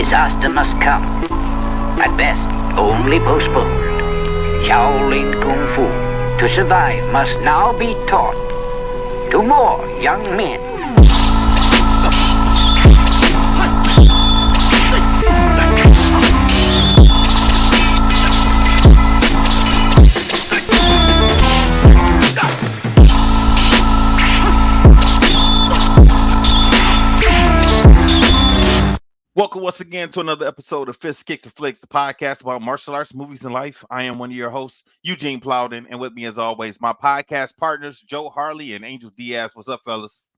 disaster must come. At best, only postponed. Shaolin Kung Fu, to survive, must now be taught to more young men. Welcome once again to another episode of Fist Kicks and Flicks, the podcast about martial arts, movies, and life. I am one of your hosts, Eugene Plowden, and with me, as always, my podcast partners, Joe Harley and Angel Diaz. What's up, fellas?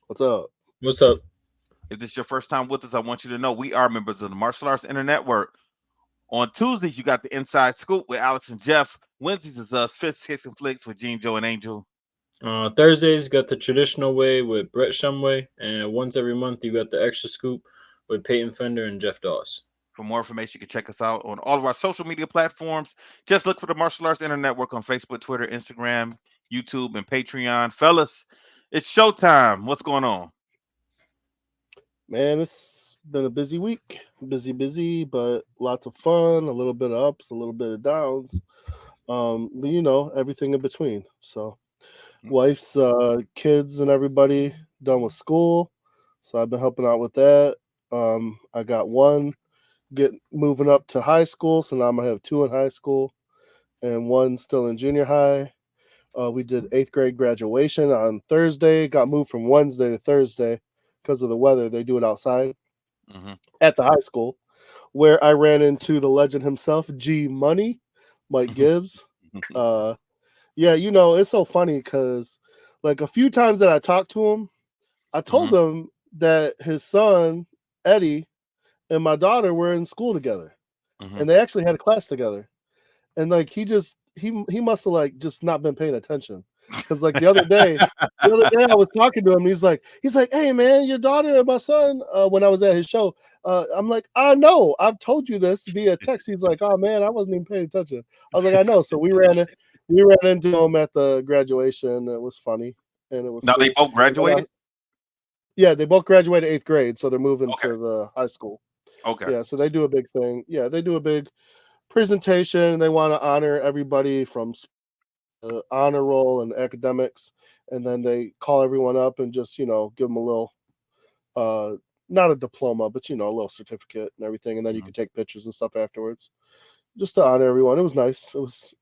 What's up? What's up? If this is your first time with us, I want you to know we are members of the Martial Arts Internet Network. On Tuesdays, you got the Inside Scoop with Alex and Jeff. Wednesdays is us, Fist Kicks and Flicks with Gene, Joe, and Angel. Thursdays, you got the traditional way with Brett Shumway, and once every month, you got the extra scoop with Peyton Fender and Jeff Doss. For more information, you can check us out on all of our social media platforms. Just look for the Martial Arts Internet Network on Facebook, Twitter, Instagram, YouTube, and Patreon. Fellas, it's showtime. What's going on? Man, it's been a busy week. Busy, but lots of fun, a little bit of ups, a little bit of downs. But everything in between. So wife's kids and everybody done with school. So I've been helping out with that. I got one moving up to high school, so now I'm gonna have two in high school and one still in junior high. We did 8th grade graduation on Thursday, got moved from Wednesday to Thursday because of the weather. They do it outside at the high school, where I ran into the legend himself, G Money, Mike Gibbs. It's so funny because like a few times that I talked to him, I told him that his son Eddie and my daughter were in school together, and they actually had a class together. And like he must have like just not been paying attention, because like the other day I was talking to him. He's like, hey man, your daughter and my son. When I was at his show, I'm like, I know, I've told you this via text. He's like, oh man, I wasn't even paying attention. I was like, I know. So we ran into him at the graduation. It was funny, and it was now cool. They both graduated. Yeah, they both graduated 8th grade, so they're moving to the high school. Okay. Yeah, so they do a big thing. Yeah, they do a big presentation. They want to honor everybody from honor roll and academics, and then they call everyone up and just give them a little, not a diploma, but a little certificate and everything, and then you can take pictures and stuff afterwards, just to honor everyone. It was nice. It was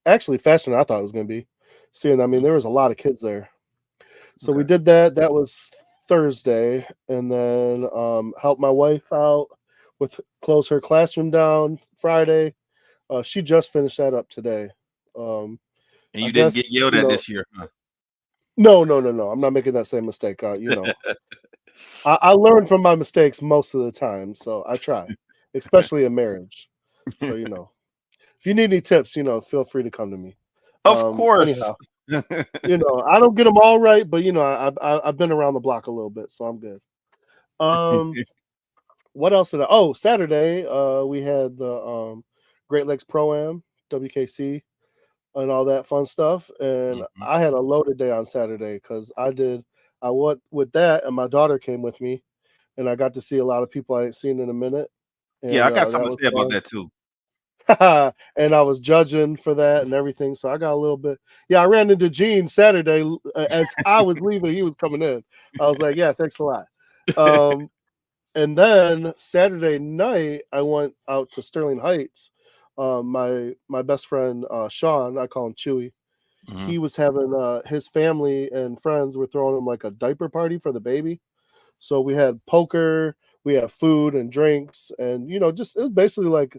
actually faster than I thought it was going to be. Seeing, I mean, there was a lot of kids there, so we did that. That was Thursday, and then helped my wife out with close her classroom down Friday. She just finished that up today. And you didn't get yelled at this year, huh? No. I'm not making that same mistake. I learn from my mistakes most of the time, so I try, especially in marriage. So if you need any tips, feel free to come to me. Of course. Anyhow, I don't get them all right, but I've been around the block a little bit, so I'm good. What else did I? Oh, Saturday, we had the Great Lakes Pro-Am, WKC, and all that fun stuff. And I had a loaded day on Saturday because I went with that, and my daughter came with me, and I got to see a lot of people I ain't seen in a minute. And, yeah, I got something to say about that too. And I was judging for that and everything, so I got a little bit. Yeah, I ran into Gene Saturday as I was leaving. He was coming in. I was like, "Yeah, thanks a lot." And then Saturday night, I went out to Sterling Heights. My best friend Sean, I call him Chewy. He was having his family and friends were throwing him like a diaper party for the baby. So we had poker, we had food and drinks, and just it was basically like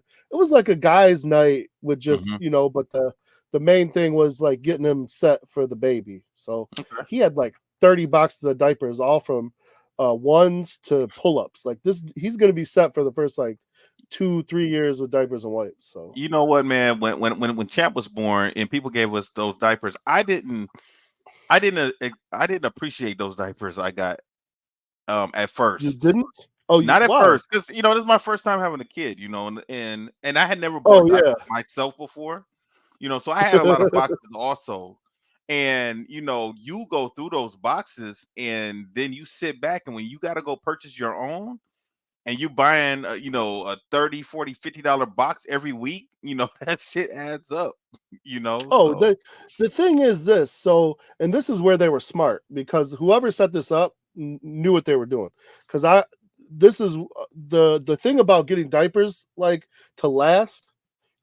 a guy's night with just but the main thing was like getting him set for the baby. So he had like 30 boxes of diapers, all from ones to pull-ups. Like this, he's gonna be set for the first like 2-3 years with diapers and wipes. So you know what, man? When Champ was born and people gave us those diapers, I didn't appreciate those diapers I got at first. You didn't? Oh, not at why? first, because this is my first time having a kid, and I had never bought diapers myself before, so I had a lot of boxes also. And you go through those boxes and then you sit back, and when you got to go purchase your own, and you buying a 30, 40, $50 box every week, that shit adds up, Oh, so the thing is this. So, and this is where they were smart because whoever set this up knew what they were doing. Because this is the thing about getting diapers like to last.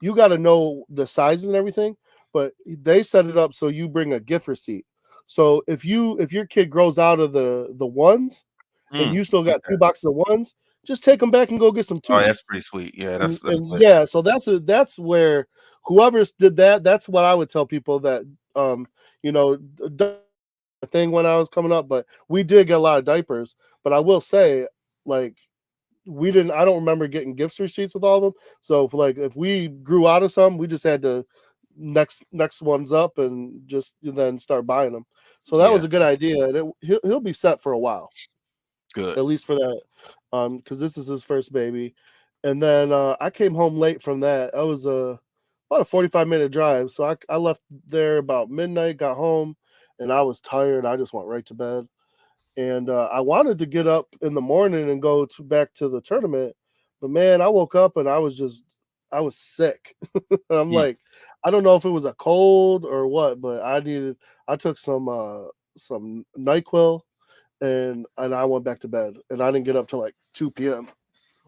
You got to know the sizes and everything. But they set it up so you bring a gift receipt. So if your kid grows out of the ones and you still got okay. 2 boxes of ones, just take them back and go get some Oh, twos. that's pretty sweet. Yeah, that's And lit. yeah, so that's where whoever did that, that's what I would tell people that you know the thing when I was coming up, but we did get a lot of diapers. But I will say, like, we didn't. I don't remember getting gifts receipts with all of them. So if we grew out of some, we just had to next ones up and just then start buying them. So that Yeah, was a good idea, and he'll be set for a while, good. at least for that, because this is his first baby. And then I came home late from that. I was about a 45-minute drive, so I left there about midnight, got home, and I was tired. I just went right to bed, and I wanted to get up in the morning and go back to the tournament, but man, I woke up and I was sick. I'm Mm, like, I don't know if it was a cold or what, but I took some NyQuil and I went back to bed, and I didn't get up till like 2 p.m.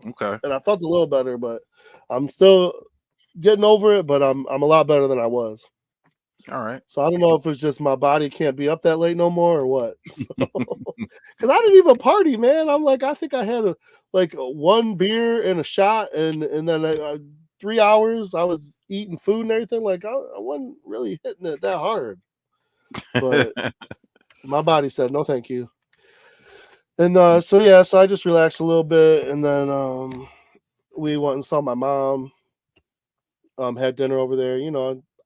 okay. and I felt a little better, but I'm still getting over it, but I'm a lot better than I was. All right. So I don't know if it's just my body can't be up that late no more or what. So, because I didn't even party, man. I'm like, I think I had one beer and a shot, and then 3 hours I was eating food and everything. Like I wasn't really hitting it that hard, but my body said no, thank you. And so yeah, so I just relaxed a little bit, and then we went and saw my mom. Had dinner over there.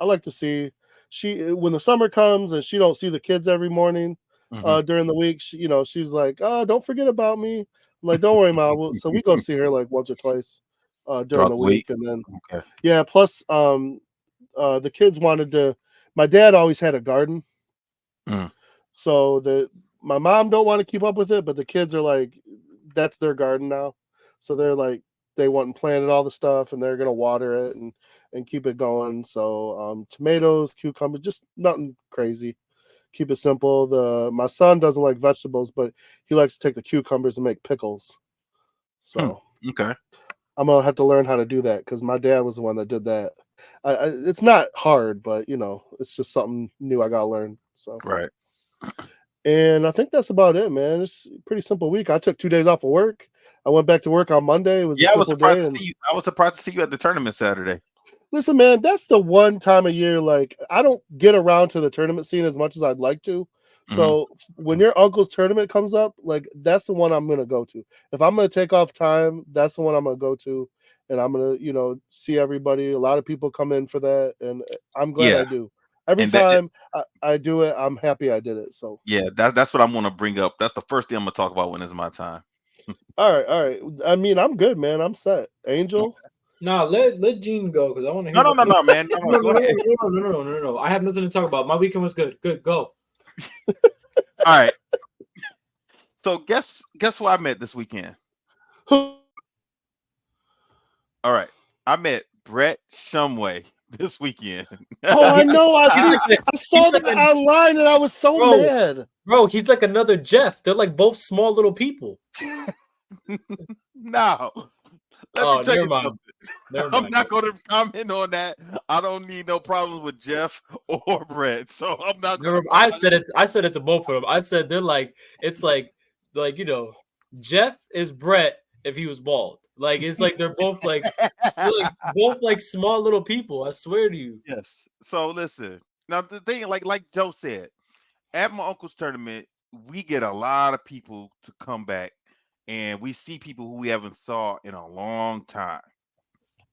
I like to see she when the summer comes and she don't see the kids every morning Mhm. during the week. She's like, "Oh, don't forget about me." I'm like, "Don't worry, mom." So we go see her like once or twice during Throughout the the week. week, and then Okay. yeah. Plus, the kids wanted to. My dad always had a garden, Mm, so my mom don't want to keep up with it, but the kids are like, that's their garden now. So they're like, they went and planted all the stuff and they're gonna water it and keep it going. So tomatoes, cucumbers, just nothing crazy. Keep it simple. My son doesn't like vegetables, but he likes to take the cucumbers and make pickles. hmm. So Okay. I'm gonna have to learn how to do that because my dad was the one that did that. It's not hard, but it's just something new I gotta learn. So. Right. And I think that's about it, man. It's a pretty simple week. I took 2 days off of work. I went back to work on Monday. It was a Yeah, I was simple surprised day. to And see you. I was surprised to see you at the tournament Saturday. listen, man, that's the one time of year like I don't get around to the tournament scene as much as I'd like to. Mhm. So when your uncle's tournament comes up, like that's the one I'm gonna go to. If I'm gonna take off time, that's the one I'm gonna go to, and I'm gonna see everybody. A lot of people come in for that, and I'm glad Yeah, I do. Every and that time I do it, I'm happy I did it. So. yeah, that's what I'm gonna bring up. That's the first thing I'm gonna talk about when it's my time. All right, all right. I mean, I'm good, man. I'm set. Angel. Nah, let Gene go because I want to hear No, no, about no, the week. no, man. No, no, No, go no, ahead. no, no, no, no, no, no, no. I have nothing to talk about. My weekend was good. Good, go. All right. So guess who I met this weekend? Oh, All right. I met Brett Shumway this weekend. I know. He's like a, I he's saw like that a online, and I was so bro, mad. bro. He's like another Jeff. They're like both small little people. No. Let me Oh, tell never you mind. something. Never I'm mind. not going to comment on that. I don't need no problems with Jeff or Brett, so I'm not going to Never. comment. I said it to both of them. I said they're like it's like Jeff is Brett if he was bald. Like it's like they're like both like small little people. I swear to you. Yes. So listen. Now the thing, like Joe said, at my uncle's tournament, we get a lot of people to come back, and we see people who we haven't saw in a long time.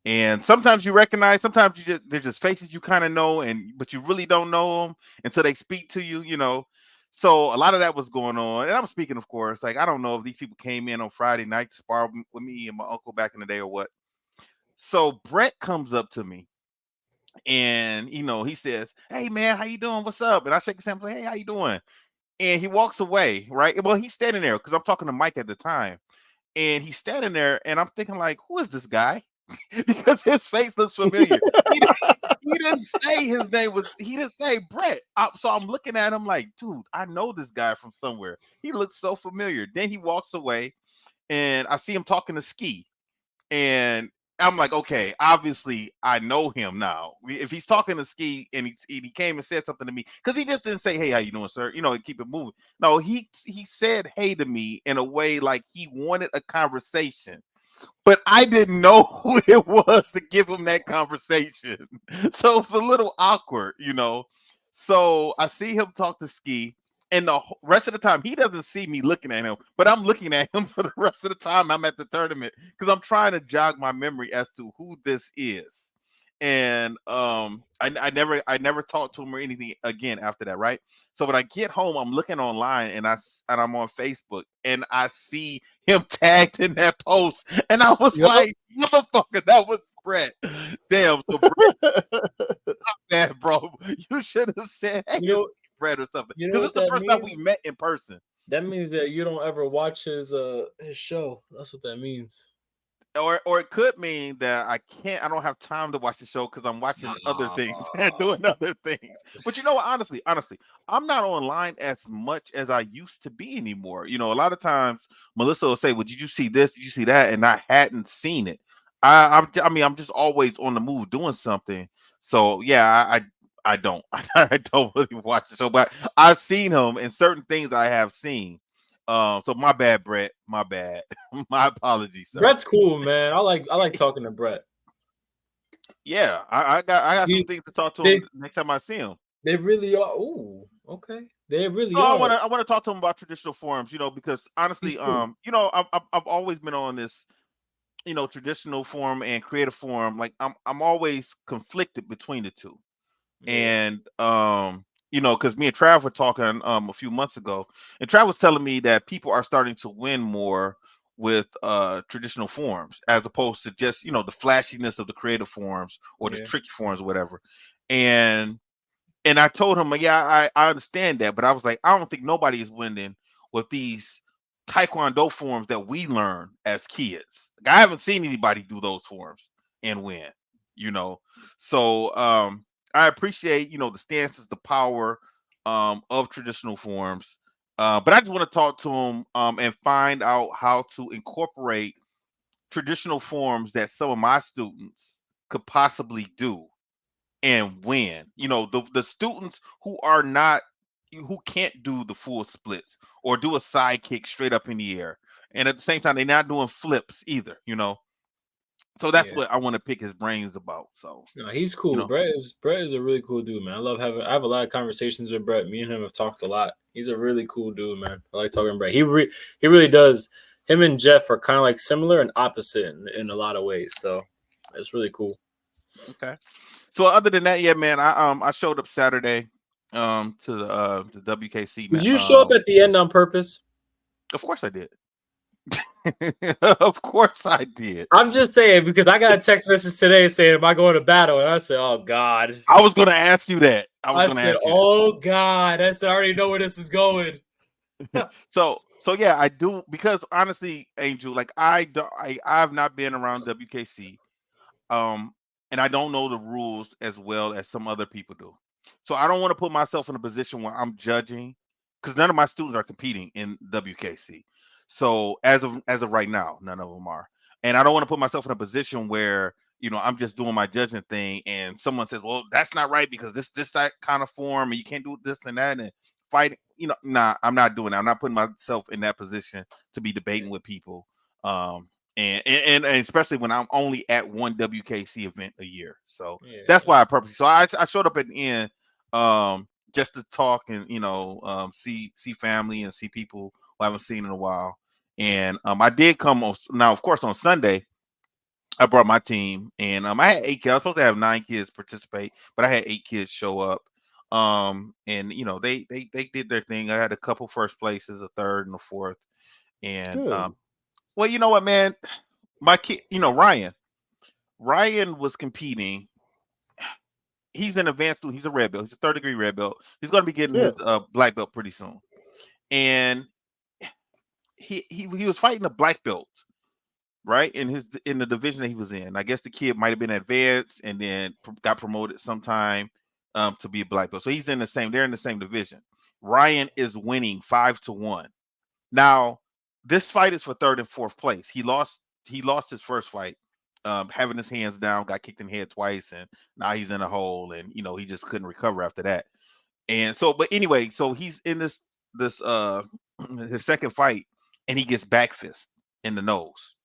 And sometimes you recognize, sometimes they're just faces you kind of know, and but you really don't know them until they speak to you. So a lot of that was going on, and I'm speaking, of course. Like I don't know if these people came in on Friday night to spar with me and my uncle back in the day or what. So Brett comes up to me and he says, "Hey man, how you doing? What's up?" And I shake his hand, like, "Hey, how you doing?" And he walks away, right? Well, he's standing there because I'm talking to Mike at the time. and he's standing there, and I'm thinking like, who is this guy? Because his face looks familiar. He, he didn't say his name was. He didn't say Brett. So I'm looking at him like, dude, I know this guy from somewhere. He looks so familiar. Then he walks away, and I see him talking to Ski, and I'm like, okay, obviously I know him now. If he's talking to Ski and he came and said something to me, because he just didn't say, hey, how you doing, sir? Keep it moving. No, he said hey to me in a way like he wanted a conversation, but I didn't know who it was to give him that conversation. So it was a little awkward. So I see him talk to Ski, and the rest of the time he doesn't see me looking at him, but I'm looking at him for the rest of the time I'm at the tournament because I'm trying to jog my memory as to who this is. And I never talked to him or anything again after that, right? So when I get home, I'm looking online and I'm on Facebook and I see him tagged in that post, and I was Yep. like, "Motherfucker, that was Brett." Damn, so Brett, bad, bro. You should have said, "Hey, You it's know, Brett" or something, you know because what it's the that first time we means? met in person. That means that you don't ever watch his show. That's what that means. Or it could mean that I don't have time to watch the show because I'm watching other Nah. things and doing other things. But you know what? Honestly, I'm not online as much as I used to be anymore. A lot of times Melissa will say, "Well, did you see this? Did you see that?" And I hadn't seen it. I mean, I'm just always on the move doing something. So yeah, I don't I don't really watch the show, but I've seen him in certain things I have seen. So my bad, Brett. My bad. My apologies, sir. Brett's cool, man. I like talking to Brett. Yeah, I got some He, things to talk to they him next time I see him. they really are. Ooh, okay. They really No, I are. want to I want to talk to him about traditional forms, because He's honestly, cool. I've always been on this, traditional form and creative form. Like I'm always conflicted between the two. Yeah, And because me and Trav were talking a few months ago, and Trav was telling me that people are starting to win more with traditional forms as opposed to just the flashiness of the creative forms or the yeah, tricky forms or whatever. And I told him, yeah, I understand that, but I was like, I don't think nobody is winning with these taekwondo forms that we learn as kids. Like, I haven't seen anybody do those forms and win, you know. So I appreciate, the stances, the power of traditional forms. But I just want to talk to him and find out how to incorporate traditional forms that some of my students could possibly do and win. The students who are not who can't do the full splits or do a side kick straight up in the air. And at the same time, they're not doing flips either. So that's yeah. what I want to pick his brains about. So, No, he's you cool. know, Brett is a really cool dude, man. I have a lot of conversations with Brett. Me and him have talked a lot. He's a really cool dude, man. I like talking to Brett. He really does. Him and Jeff are kind of like similar and opposite in a lot of ways. So it's really cool. okay. So other than that, yeah, man, I showed up Saturday to the WKC, man. Did you show up at the end on purpose? Of course I did. Of course I did. I'm just saying because I got a text message today saying, "Am I going to battle?" And I said, "Oh God." I was gonna ask you that. I was I gonna said, ask you that. "Oh God." I said, "I already know where this is going." So yeah, I do, because honestly, Angel, like I've not been around WKC, um, and I don't know the rules as well as some other people do. So I don't want to put myself in a position where I'm judging, because none of my students are competing in WKC. So as of right now, none of them are, and I don't want to put myself in a position where I'm just doing my judging thing, and someone says, "Well, that's not right because this that kind of form, and you can't do this and that," and fighting. Nah, I'm not doing that. I'm not putting myself in that position to be debating with people. Um, and especially when I'm only at one WKC event a year. So that's Yeah, why I purposely. So I showed up at the end just to talk and see family and see people who I haven't seen in a while. And I did come on now, of course, on Sunday. I brought my team, and I had 8 kids. I was supposed to have 9 kids participate, but I had 8 kids show up. And they did their thing. I had a couple first places, a third and a fourth. And Good. well, you know what, man, my kid, Ryan was competing. He's an advanced student. He's a red belt. He's a third-degree red belt. He's going to be getting Yeah. his black belt pretty soon. And he was fighting a black belt, right? In the division that he was in. I guess the kid might have been advanced and then got promoted sometime to be a black belt. So he's in the same. They're in the same division. Ryan is winning 5-1. Now this fight is for third and fourth place. He lost. He lost his first fight, having his hands down, got kicked in the head twice, and now he's in a hole, and he just couldn't recover after that. And so, but anyway, so he's in this his second fight, and he gets back fist in the nose,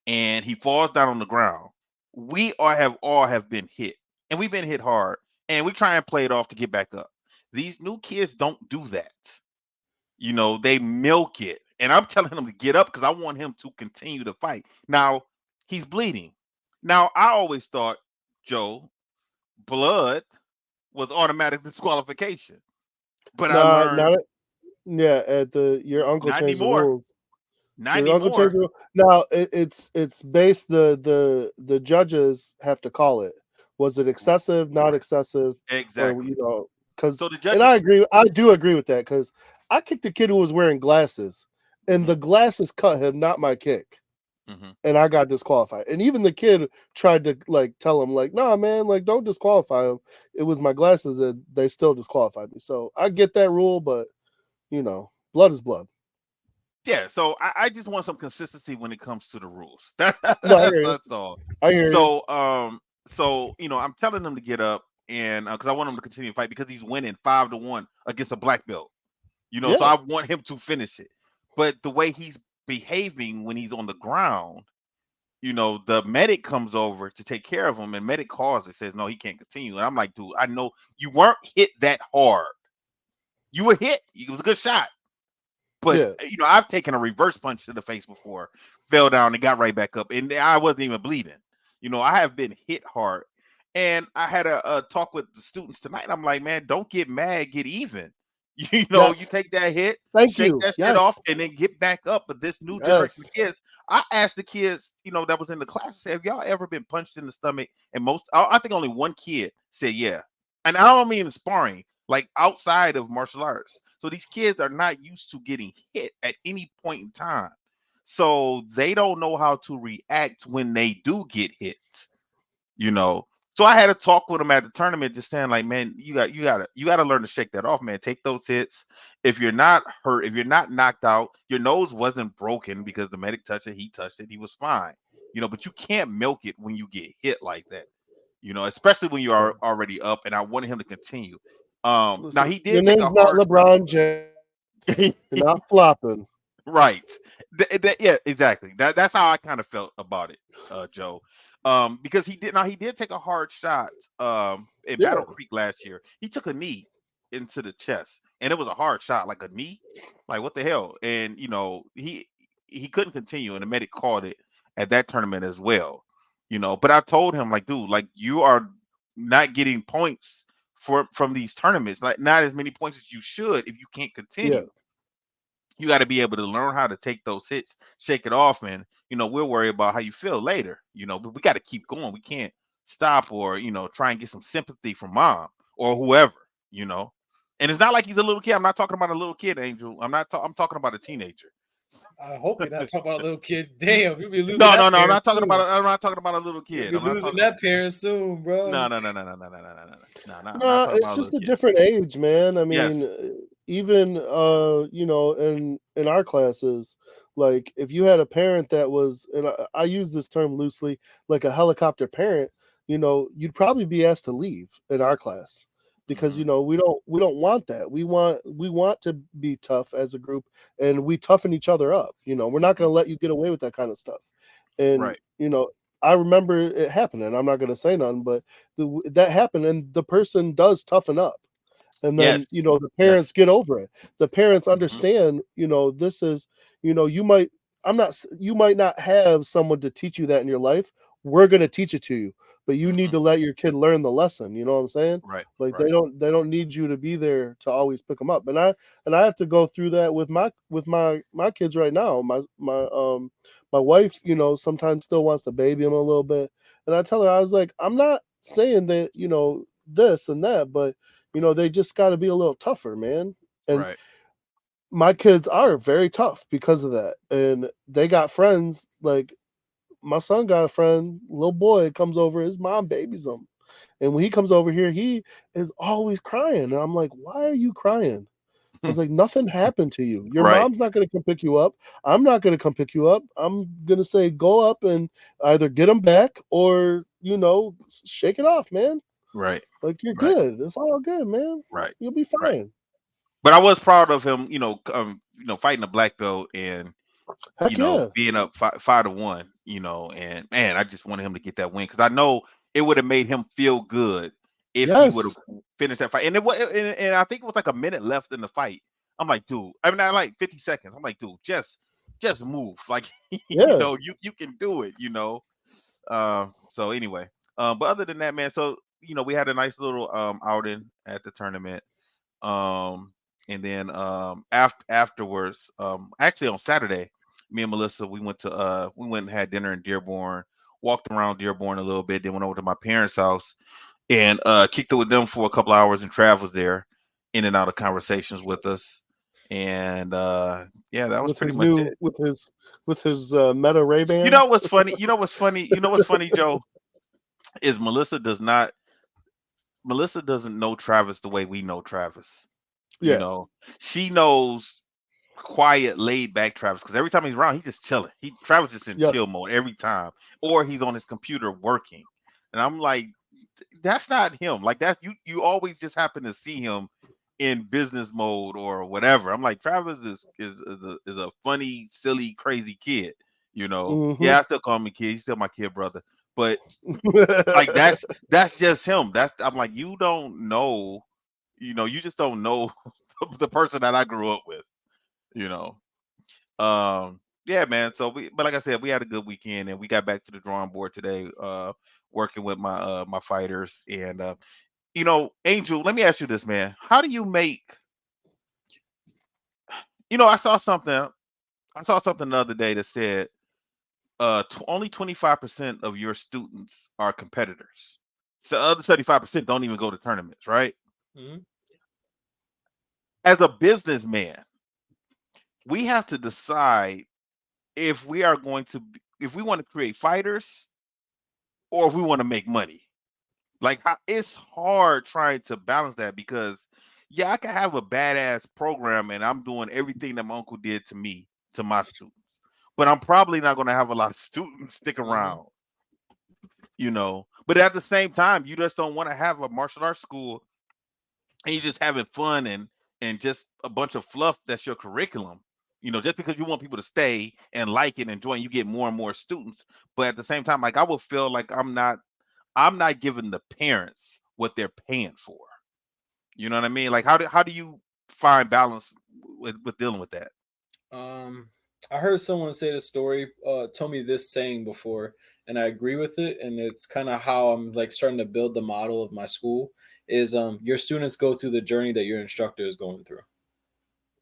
and he falls down on the ground. We all have been hit, and we've been hit hard, and we try and play it off to get back up. These new kids don't do that. They milk it, and I'm telling him to get up because I want him to continue to fight. Now he's bleeding. Now I always thought, Joe, blood was automatic disqualification, but I Not learned not yeah. At your uncle not changed the anymore. rules. Not Your uncle changed anymore. the rule. Now it's based. The judges have to call it. Was it excessive, not excessive, or Exactly. because So the and I judges. agree. I do agree with that because I kicked the kid who was wearing glasses, and Mhm, the glasses cut him, not my kick, mhm. and I got disqualified. And even the kid tried to tell him nah, man, don't disqualify him. It was my glasses, and they still disqualified me. So I get that rule, but blood is blood. Yeah, so I just want some consistency when it comes to the rules. No, I hear you. That's all. I hear you. So I'm telling him to get up, and because I want him to continue to fight because he's winning 5-1 against a black belt. So Yeah, I want him to finish it. But the way he's behaving when he's on the ground, the medic comes over to take care of him, and medic calls and says, no, he can't continue. And I'm like, dude, I know you weren't hit that hard. You were hit. It was a good shot. But yeah. I've taken a reverse punch to the face before, fell down and got right back up, and I wasn't even bleeding. I have been hit hard, and I had a talk with the students tonight. I'm like, man, don't get mad, get even. You Yes. take that hit, Thank shake you. that shit Yes. off, and then get back up. But this new generation of Yes. kids, I asked the kids, that was in the class, I said, have y'all ever been punched in the stomach? And I think only one kid said, yeah. And I don't mean in sparring, like outside of martial arts. So these kids are not used to getting hit at any point in time. So they don't know how to react when they do get hit, you know. So I had a talk with them at the tournament, just saying, like, man, you gotta learn to shake that off, man. Take those hits. If you're not hurt, if you're not knocked out, your nose wasn't broken because the medic touched it, he touched it, he was fine. But you can't milk it when you get hit like that, especially when you are already up. And I wanted him to continue. Now Listen, he your did take a name's not hard. LeBron James. You're not flopping. Right. Yeah, exactly. That's how I kind of felt about it, Joe. Because he did take a hard shot in Yeah. Battle Creek last year. He took a knee into the chest, and it was a hard shot, like a knee. Like, what the hell? And he couldn't continue, and the medic called it at that tournament as well. But I told him, like, dude, like, you are not getting points from these tournaments, like not as many points as you should if you can't Yeah. continue. You got to be able to learn how to take those hits, shake it off, and we'll worry about how you feel later. But we got to keep going. We can't stop or try and get some sympathy from mom or whoever. You know, and it's not like he's a little kid. I'm not talking about a little kid, Angel. I'm talking about a teenager. I hope you're not talking about little kids. Damn, you'll be losing No, that no, no. I'm parent not talking about. soon. I'm not talking about a little You'll kid. be I'm not losing talking. that parent soon, bro. No, no, no, no, no, no, no, no, no, no, no, no. I'm not No, talking it's about a just little a kid. different age, man. I mean, Yes. even in our classes, like if you had a parent that was, and I use this term loosely, like a helicopter parent, you'd probably be asked to leave in our class because Hmm. we don't want that. We want to be tough as a group, and we toughen each other up. We're not Hmm. going to let you get away with that kind of stuff. And Right. I remember it happening. I'm not going to say none, but that happened, and the person does toughen up, and Yes. then the parents Yes. get over it. The parents Hmm. understand, this is, you might, you might not have someone to teach you that in your life. We're going to teach it to you, but you need Hmm. to let your kid learn the lesson. You know what I'm saying? Right. Like Right. they don't need you to be there to always pick them up. And I have to go through that with my kids right now. My wife, sometimes still wants to baby them a little bit, and I tell her, I was like, I'm not saying that this and that, but they just got to be a little tougher, man. And Right. my kids are very tough because of that, and they got friends. Like my son got a friend, little boy comes over, his mom babies him, and when he comes over here, he is always crying, and I'm like, why are you crying? I was like, nothing happened to you. Your Right, mom's not going to come pick you up. I'm not going to come pick you up. I'm going to say, go up and either get them back or, shake it off, man. right, Like, you're right, good. It's all good, man. right, You'll be right. fine. But I was proud of him, fighting a black belt and Heck yeah. being up 5-1, and man, I just wanted him to get that win because I know it would have made him feel good if he would have Yes. finished that fight. And it was, and I think it was like a minute left in the fight. I'm like, dude, I mean, I like 50 seconds. I'm like, dude, just move, like, Yeah. you can do it, So anyway, but other than that, man, so we had a nice little outing at the tournament. Um, and then afterwards, actually on Saturday, me and Melissa we went and had dinner in Dearborn, walked around Dearborn a little bit, then went over to my parents' house and kicked it with them for a couple hours and travels there, in and out of conversations with us. And yeah, that was With pretty his much new, it. with his Meta Ray You know Bans. what's funny? Joe, is Melissa doesn't know Travis the way we know Travis. You Yeah. know, she knows quiet, laid back Travis because every time he's around, he's just chilling. Travis is in Yep. chill mode every time, or he's on his computer working. And I'm like, that's not him. Like that, you always just happen to see him in business mode or whatever. I'm like, Travis is a funny, silly, crazy kid. Mm-hmm. Yeah, I still call him a kid. He's still my kid brother, but like that's just him. I'm like, you don't know, you just don't know the person that I grew up with. You know. Yeah, man. But like I said, we had a good weekend, and we got back to the drawing board today. Working with my fighters, and Angel. Let me ask you this, man. How do you make? I saw something. I saw something the other day that said only 25% of your students are competitors. So the other 75% don't even go to tournaments, right? Mhm. As a businessman, we have to decide if we are going to if we want to create fighters or if we want to make money. Like it's hard trying to balance that because yeah, I can have a badass program and I'm doing everything that my uncle did to me, to my students. But I'm probably not going to have a lot of students stick Mhm. around. But at the same time, you just don't want to have a martial arts school and you're just having fun and just a bunch of fluff that's your curriculum. Just because you want people to stay and like it and enjoy, and you get more and more students. But at the same time, like I would feel like I'm not giving the parents what they're paying for. You know what I mean? Like how do you find balance with dealing with that? Um, I heard someone say the story, told me this saying before, and I agree with it. And it's kind of how I'm like starting to build the model of my school. Is your students go through the journey that your instructor is going through.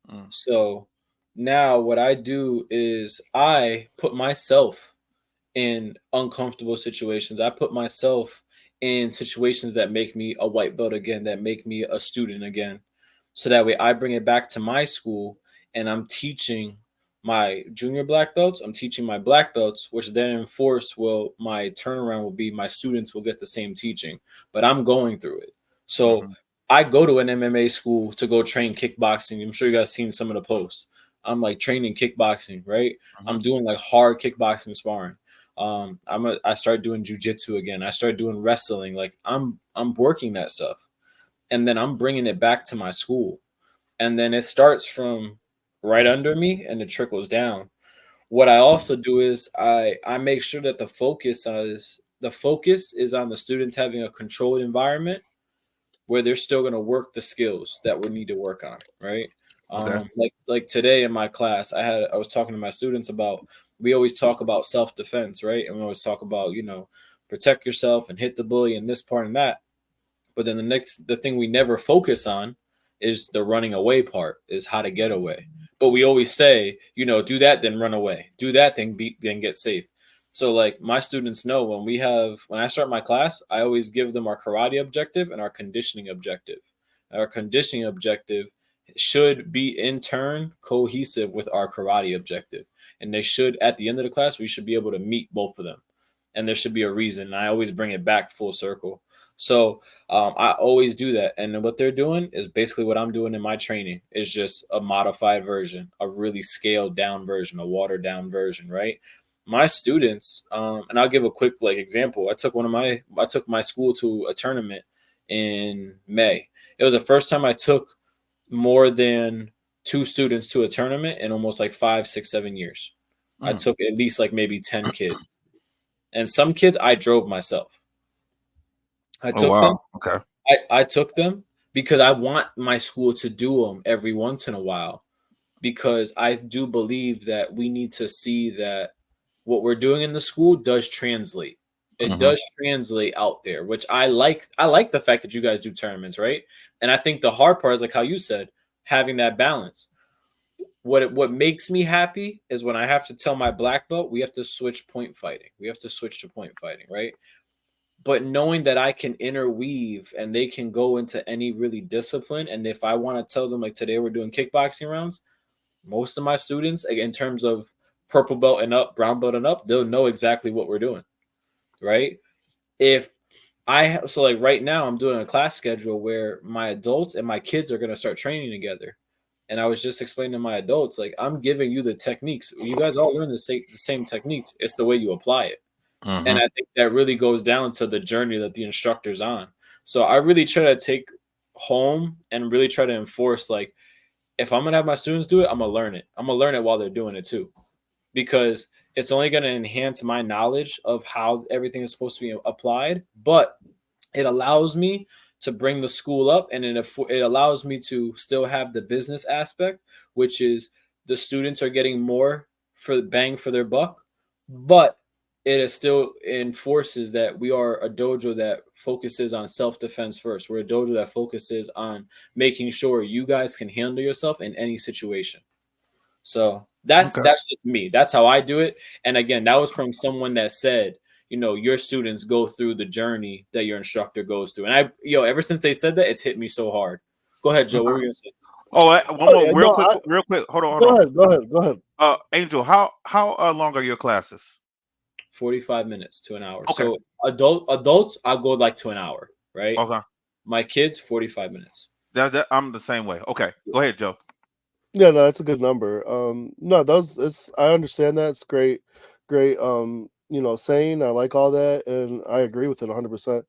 Mm, So now what I do is I put myself in uncomfortable situations. I put myself in situations that make me a white belt again, that make me a student again. So that way I bring it back to my school and I'm teaching my junior black belts, I'm teaching my black belts, which then enforce my turnaround will be my students will get the same teaching, but I'm going through it. So mhm, I go to an MMA school to go train kickboxing. I'm sure you guys seen some of the posts. I'm like training kickboxing, right? mhm, I'm doing like hard kickboxing sparring. I start doing jujitsu again. I start doing wrestling. Like I'm working that stuff, and then I'm bringing it back to my school, and then it starts from right under me and it trickles down. What I also do is I make sure that the focus is on the students having a controlled environment where they're still going to work the skills that we need to work on, right? okay. Like today in my class, I was talking to my students about we always talk about self defense, right? And we always talk about protect yourself and hit the bully and this part and that. But then the thing we never focus on is the running away part, is how to get away. But we always say, do that, then run away. Do that, then get safe. So like my students know when I start my class, I always give them our karate objective and our conditioning objective. Our conditioning objective should be in turn cohesive with our karate objective. And they should, at the end of the class, we should be able to meet both of them. And there should be a reason. And I always bring it back full circle. So I always do that. And what they're doing is basically what I'm doing in my training is just a modified version, a really scaled down version, a watered down version, right? My students, and I'll give a quick example. I took my school to a tournament in May. It was the first time I took more than 2 students to a tournament in almost 5, 6, 7 years. I took at least maybe 10 kids. And some kids I drove myself. I took them. Okay. I took them because I want my school to do them every once in a while, because I do believe that we need to see that what we're doing in the school does translate. It does translate out there, which I like. I like the fact that you guys do tournaments, right? And I think the hard part is how you said, having that balance. What makes me happy is when I have to tell my black belt, we have to switch point fighting. We have to switch to point fighting, right? But knowing that I can interweave and they can go into any really discipline. And if I want to tell them today we're doing kickboxing rounds, most of my students, in terms of purple belt and up, brown belt and up, they'll know exactly what we're doing, right? If right now I'm doing a class schedule where my adults and my kids are going to start training together. And I was just explaining to my adults, I'm giving you the techniques. You guys all learn the same techniques. It's the way you apply it. And I think that really goes down to the journey that the instructor's on. So I really try to take home and really try to enforce, if I'm going to have my students do it, I'm going to learn it. I'm going to learn it while they're doing it too, because it's only going to enhance my knowledge of how everything is supposed to be applied, but it allows me to bring the school up, and it allows me to still have the business aspect, which is the students are getting more for bang for their buck, but it still enforces that we are a dojo that focuses on self-defense first. We're a dojo that focuses on making sure you guys can handle yourself in any situation. So that's just me. That's how I do it. And again, that was from someone that said, your students go through the journey that your instructor goes through. And ever since they said that, it's hit me so hard. Go ahead, Joe. What were you gonna say? One more, real quick. Hold on. Go ahead. Angel, how long are your classes? 45 minutes to an hour. Okay. So adults, I'll go to an hour, right? Okay. My kids, 45 minutes. I'm the same way. Okay. Go ahead, Joe. Yeah, no, that's a good number. No, I understand that. It's great, saying. I like all that, and I agree with it 100%.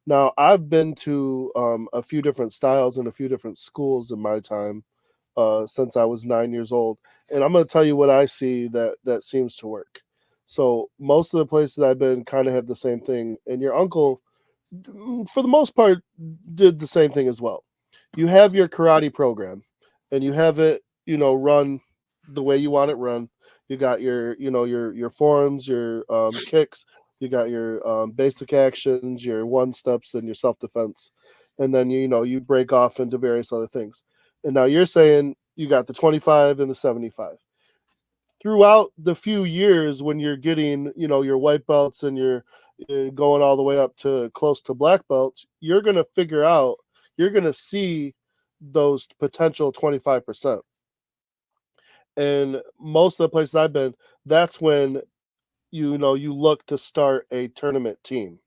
Now, I've been to a few different styles and a few different schools in my time since I was 9 years old, and I'm going to tell you what I see that seems to work. So most of the places I've been kind of have the same thing, and your uncle, for the most part, did the same thing as well. You have your karate program, and you have it, run the way you want it run. You got your forms, your kicks, you got your basic actions, your one steps, and your self-defense. And then, you break off into various other things. And now you're saying you got the 25 and the 75. Throughout the few years when you're getting, your white belts and you're going all the way up to close to black belts, you're going to see those potential 25%. And most of the places I've been, that's when you look to start a tournament team.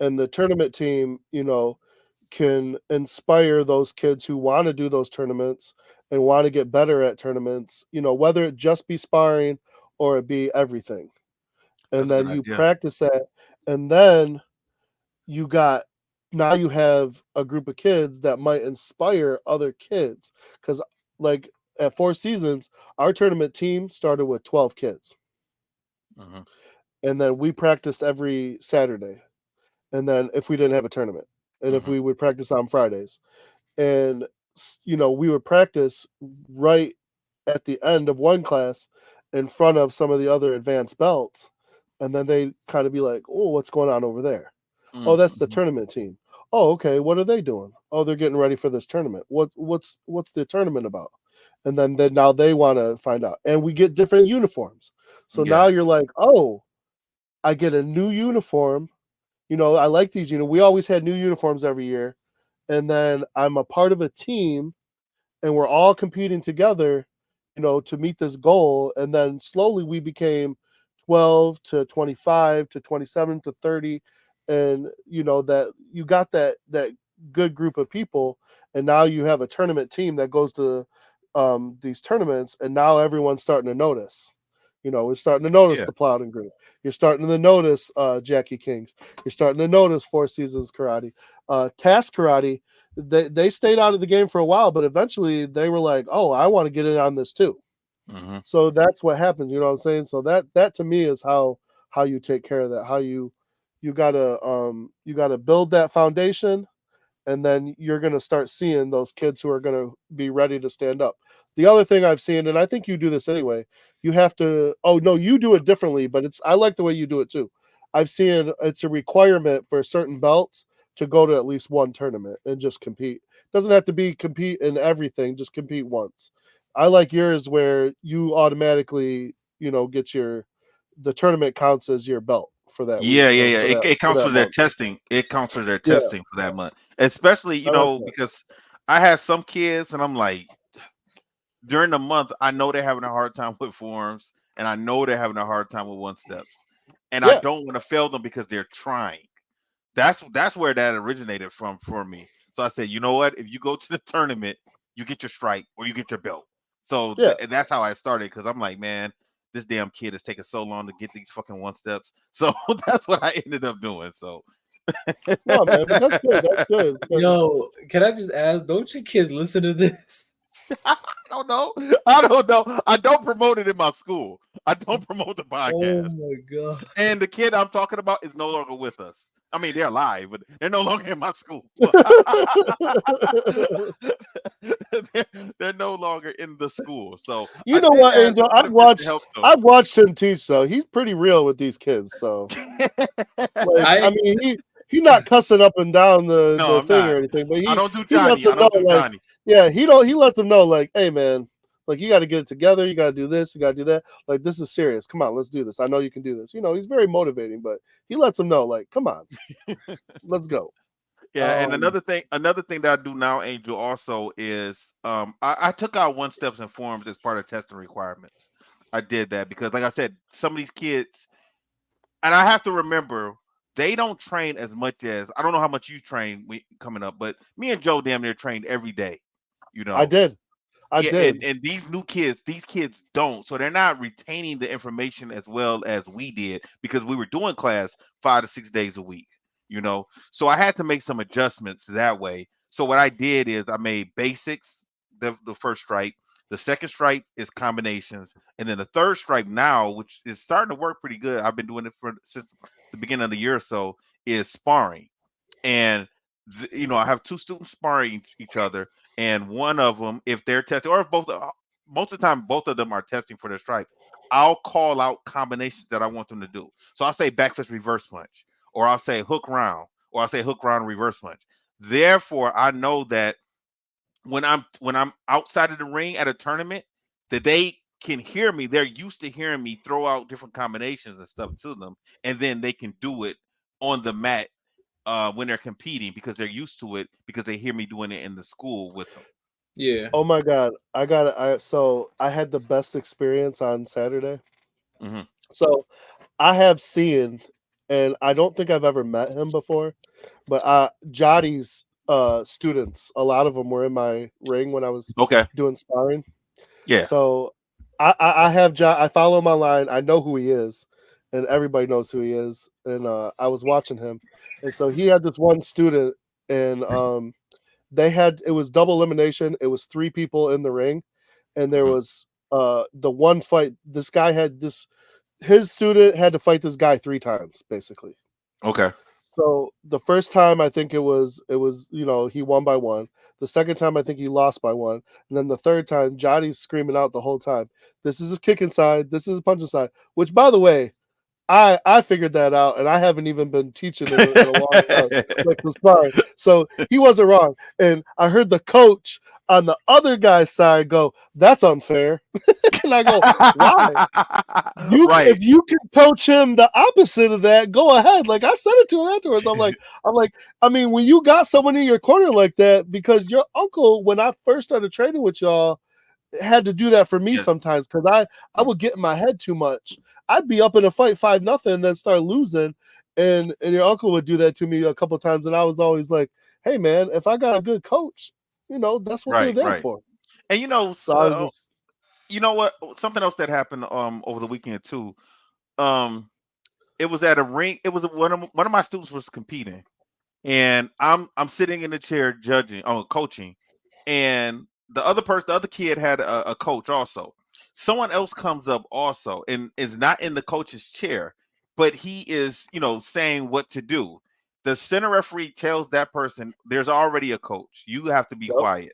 And the tournament team, can inspire those kids who want to do those tournaments and want to get better at tournaments, whether it just be sparring or it be everything. And then you practice that, and then you have a group of kids that might inspire other kids. Because at Four Seasons, our tournament team started with 12 kids. And then we practiced every Saturday. And then if we didn't have a tournament, and if we would practice on Fridays, and we would practice right at the end of one class in front of some of the other advanced belts, and then they kind of be like, oh, what's going on over there? Oh, that's the tournament team. Oh, okay, what are they doing? Oh, they're getting ready for this tournament. What's the tournament about? And then now they want to find out, and we get different uniforms. So now you're like, oh, I get a new uniform. I like these. We always had new uniforms every year, and then I'm a part of a team, and we're all competing together, to meet this goal. And then slowly we became 12 to 25 to 27 to 30, and that you got that good group of people, and now you have a tournament team that goes to these tournaments, and now everyone's starting to notice. We're starting to notice Yeah. the Plowden group. You're starting to notice Jackie Kings. You're starting to notice Four Seasons Karate, Task Karate. They stayed out of the game for a while, but eventually they were like, "Oh, I want to get in on this too." Mm-hmm. So that's what happens. You know what I'm saying? So that to me is how you take care of that. How you gotta build that foundation, and then you're going to start seeing those kids who are going to be ready to stand up. The other thing I've seen, and I think you do this anyway, you have to, oh no, you do it differently, but I like the way you do it too. I've seen it's a requirement for certain belts to go to at least one tournament and just compete. Doesn't have to be compete in everything, just compete once. I like yours where you automatically, get the tournament counts as your belt for that week Yeah, yeah, or yeah. for that It counts for their month. testing. It counts for their Yeah, testing for that month. Especially, I like that. because I had some kids and I'm like, during the month, I know they're having a hard time with forms and I know they're having a hard time with one steps. And I Yeah. don't want to fail them because they're trying. That's where that originated from for me. So I said, you know what? If you go to the tournament, you get your stripe or you get your belt. So Yeah. that's how I started because I'm like, man, this damn kid is taking so long to get these fucking one steps. So that's what I ended up doing. So No, man, but that's good. That's good. Yo, can I just ask? Don't your kids listen to this? I don't know. I don't know. I don't promote it in my school. I don't promote the Oh podcast. my god. And the kid I'm talking about is no longer with us. I mean, they're alive, but they're no longer in my school. they're, they're no longer in the school. So You I know did what, that as Angel? a benefit to help them. I've watched him teach, though. He's pretty real with these kids. So, like, I I mean, he not cussing up and down No, the I'm thing not. or anything, but I don't do he lets Johnny. I them know, don't do like, Johnny. yeah, he lets them know, like, hey, man, like, you got to get it together. You got to do this. You got to do that. Like, this is serious. Come on, let's do this. I know you can do this. He's very motivating, but he lets them know, like, come on, let's go. Yeah, and another thing that I do now, Angel, also is I took out one steps and forms as part of testing requirements. I did that because, like I said, some of these kids, and I have to remember, they don't train as much as I don't know how much you train coming up, but me and Joe damn near trained every day. You I know, did. I yeah, did. and these kids don't, so they're not retaining the information as well as we did because we were doing class 5 to 6 days a week. So I had to make some adjustments that way. So what I did is I made basics the first stripe, the second stripe is combinations, and then the third stripe now, which is starting to work pretty good. I've been doing it since the beginning of the year or so, is sparring. And I have two students sparring each other, and one of them, if they're testing, or if both, most of the time, both of them are testing for their stripe, I'll call out combinations that I want them to do. So I'll say back fist reverse punch, or I'll say hook round, or I'll say hook round reverse punch. Therefore, I know that when I'm outside of the ring at a tournament, that they can hear me. They're used to hearing me throw out different combinations and stuff to them, and then they can do it on the mat when they're competing because they're used to it because they hear me doing it in the school with them. yeah. Oh my God, so I had the best experience on Saturday. Hmm. So I have seen, and I don't think I've ever met him before, but Jottie's students, a lot of them were in my ring when I was Okay. doing sparring. Yeah. So I have I follow him online. I know who he is, and everybody knows who he is. And I was watching him, and so he had this one student, and it was double elimination. It was 3 people in the ring, and there Mhm. was the one fight. This guy had this. His student had to fight this guy 3 times, basically. Okay. So the first time I think it was he won by one. The second time I think he lost by one, and then the third time Johnny's screaming out the whole time, "This is a kick inside. This is a punch inside." Which, by the way, I figured that out, and I haven't even been teaching in a long time. Like, so sorry. So he wasn't wrong. And I heard the coach on the other guy's side go, "That's unfair." And I go, "Why? Right. If you can coach him the opposite of that, go ahead." Like, I said it to him afterwards. I'm like, I mean, when you got someone in your corner like that, because your uncle, when I first started training with y'all, had to do that for me Yes. sometimes, because I would get in my head too much. I'd be up in a fight 5-0 and then start losing, and your uncle would do that to me a couple times, and I was always like, "Hey man, if I got a good coach, that's what they're Right. there Right. for." And So I was just you know what? Something else that happened over the weekend too. Um, it was at a ring. It was one of my students was competing, and I'm sitting in the chair judging, coaching, and the other kid had a coach also. Someone else comes up also and is not in the coach's chair, but he is, saying what to do. The center referee tells that person, "There's already a coach. You have to be yep. quiet."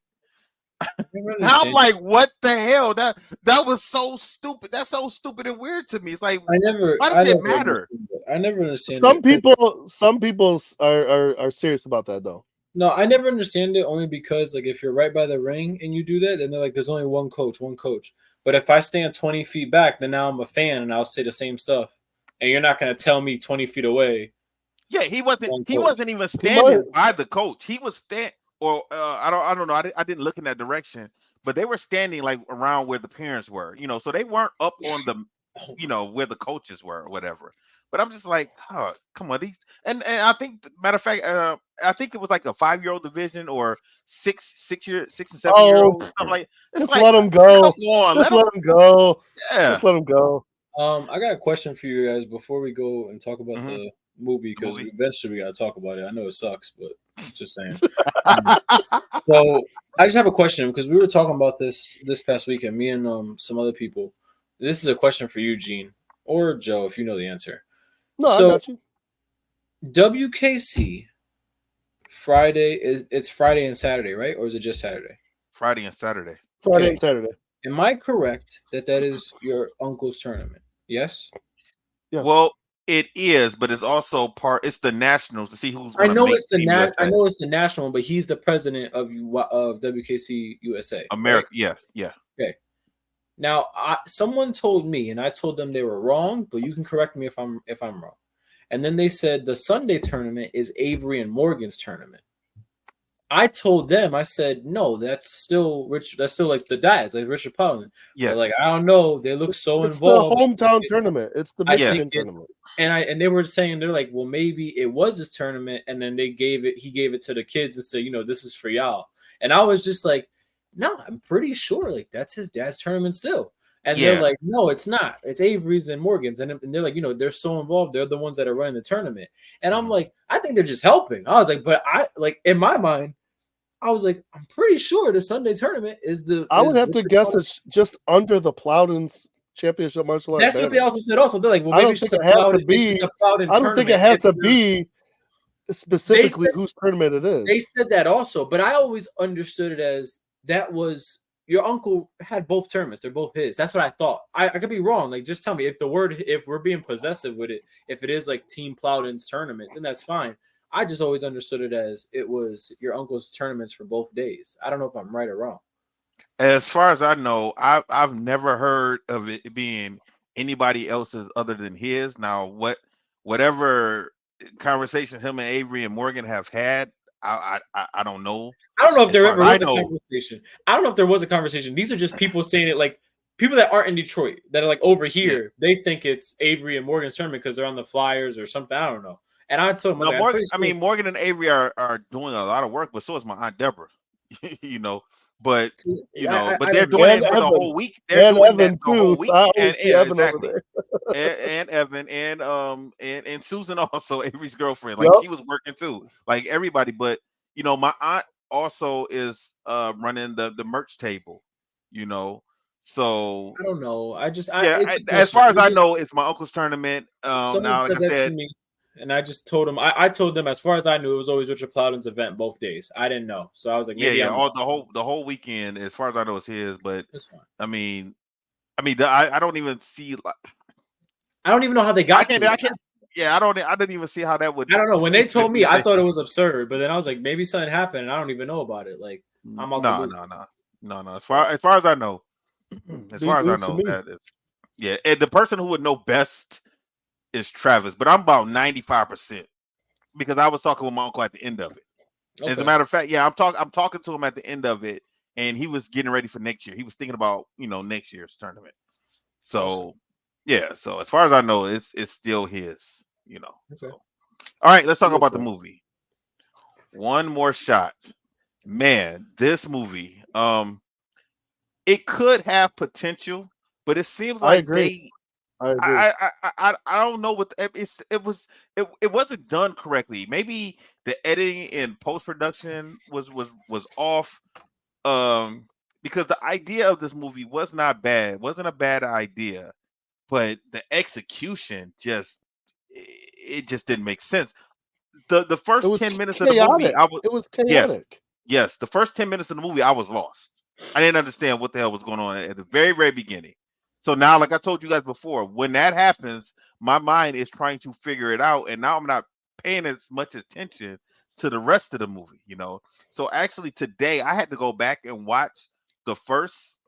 I never And I'm understand. like, what the hell? That was so stupid. That's so stupid and weird to me. It's like, I never, why I does it never matter? understood it. I never understand Some it because people are serious about that though. no, I never understand it only because like if you're right by the ring and you do that, then they're like, there's only one coach, one coach. But if I stand 20 feet back, then now I'm a fan and I'll say the same stuff. And you're not gonna tell me 20 feet away, Yeah, he wasn't. one He coach. wasn't even Too much. standing by the coach. He was or I don't know. I didn't look in that direction, but they were standing like around where the parents were. So they weren't up on the, Oh, where the coaches were or whatever. But I'm just like, oh, come on, these. And I think, matter of fact, I think it was like a 5-year-old division or 6 and 7 year Oh, old something like. It's just like, let them come go. on, let Just them. let them go. Yeah. Just let them go. I got a question for you guys before we go and talk about Hmm. the movie The because movie. eventually we gotta talk about it. I know it sucks, but just saying. Um, So I just have a question because we were talking about this past weekend, me and some other people. This is a question for you, Gene, or Joe, if you know the answer. No, I So got you. WKC Friday it's Friday and Saturday, right? Or is it just Saturday? Friday and Saturday. Friday Okay. and Saturday. Am I correct that that is your uncle's tournament? Yes. Yes. Well, it is, but it's also It's the nationals to see who's I going to know make it's the Team I USA. know it's the national one, but he's the president of WKC USA, right? America. Yeah, yeah. Okay. Now, someone told me, and I told them they were wrong, but you can correct me if I'm wrong. And then they said the Sunday tournament is Avery and Morgan's tournament. I told them, I said, no, that's still Rich. That's still like the dads, like Richard Powell. They're like, Yes. I don't know. They look so It's the involved. hometown tournament. It's the I think Michigan it's tournament. and they were saying they're like, well, maybe it was his tournament, and then he gave it to the kids and said, this is for y'all. And I was just like, no, I'm pretty sure like that's his dad's tournament still. And they're Yeah. like, no, it's not. It's Avery's and Morgan's. And they're like, they're so involved. They're the ones that are running the tournament. And I'm Mhm. like, I think they're just helping. I was like, but I like in my mind, I was like, I'm pretty sure the Sunday tournament is I would have to guess it's just under the Plowden's Championship Martial Art that's what they banner. also said. Also, they're like, well, I maybe don't it's just think a it has to Plowden. It's just be. a Plowden I don't think it tournament. has to be They specifically said whose tournament it they is. said that also, but I always understood it as that was your uncle had both tournaments. They're both his. That's what I thought. I could be wrong. Like, just tell me if we're being possessive with it, if it is like Team Plowden's tournament, then that's fine. I just always understood it as it was your uncle's tournaments for both days. I don't know if I'm right or wrong. As far as I know, I've never heard of it being anybody else's other than his. Now, whatever conversation him and Avery and Morgan have had, I don't know. I don't know if As there far as ever I was a know, conversation. I don't know if there was a conversation. These are just people saying it like people that aren't in Detroit that are like over yeah. here. They think it's Avery and Morgan's tournament because they're on the Flyers or something. I don't know. And I told him, I was Now, like, I'm Morgan. pretty I sure. mean, Morgan and Avery are doing a lot of work, but so is my aunt Deborah. you know, but but I they're don't doing know. And it for the Evan. whole week. They're And doing that Evan the whole too. So I weekend. always see Yeah, Evan over exactly. there. And Evan and Susan also Avery's girlfriend. Like Yep. she was working too. Like everybody, but my aunt also is running the merch table. You know, so I don't know. yeah. It's a As question. far as I know, it's my uncle's tournament. Someone Now, like said I that to said, me, and I just told him. I told them as far as I knew, it was always Richard Plowden's event both days. I didn't know, so I was like, yeah, maybe yeah. I'm All wrong. the whole weekend, as far as I know, is his. But That's fine. I mean, I don't even see. I don't even know how they I got can't. to I it. can't. Yeah, I don't. I didn't even see how that would. I don't know. When they told me, I Like, thought it was absurd, but then I was like, maybe something happened, and I don't even know about it. Like, I'm out the no, loop. no, no, no, no. As far as I know, as Big far as I news to know, me. that is yeah. And the person who would know best is Travis, but I'm about 95% because I was talking with my uncle at the end of it. As a Okay. matter of fact, yeah, I'm talking to him at the end of it, and he was getting ready for next year. He was thinking about next year's tournament. Awesome. So yeah, so as far as I know, it's still his. So Okay. all right, let's talk Makes about the sense. movie. One more shot, man. This movie, it could have potential, but it seems I like agree. they. I agree. I don't know what it wasn't done correctly. Maybe the editing and post production was off. Um, because the idea of this movie was not bad. It wasn't a bad idea, but the execution it just didn't make sense. The It first was 10 minutes of the movie, chaotic. I was It was yes, chaotic. yes. The first 10 minutes of the movie, I was lost. I didn't understand what the hell was going on at the very, very beginning. So now, like I told you guys before, when that happens, my mind is trying to figure it out, and now I'm not paying as much attention to the rest of the movie. So actually, today I had to go back and watch the first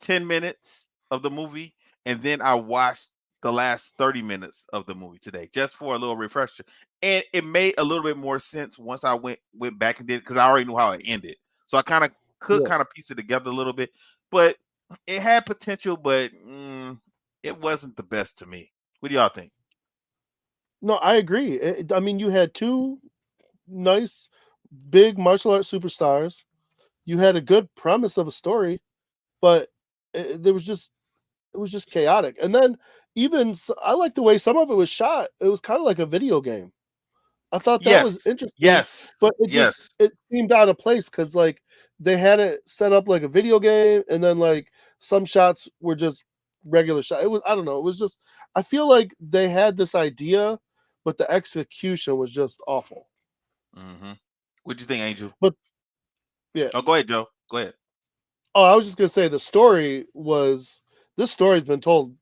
10 minutes of the movie, and then I watched the last 30 minutes of the movie today just for a little refresher. And it made a little bit more sense once I went back and did it because I already knew how it ended. So I could Yeah. kind of piece it together a little bit. But it had potential, but it wasn't the best to me. What do y'all think? No, I agree. I mean, you had two nice, big martial arts superstars. You had a good premise of a story, but there was just it was just chaotic. And then I like the way some of it was shot. It was kind of like a video game. I thought that was Yes, interesting, yes, but yes. it seemed out of place because like they had it set up like a video game, and then like some shots were just regular shot. It was I don't know. It was just I feel like they had this idea, but the execution was just awful. hmm What do you think, Angel? But yeah. Oh, go ahead, Joe. Go ahead. Oh, I was just gonna say this story's been told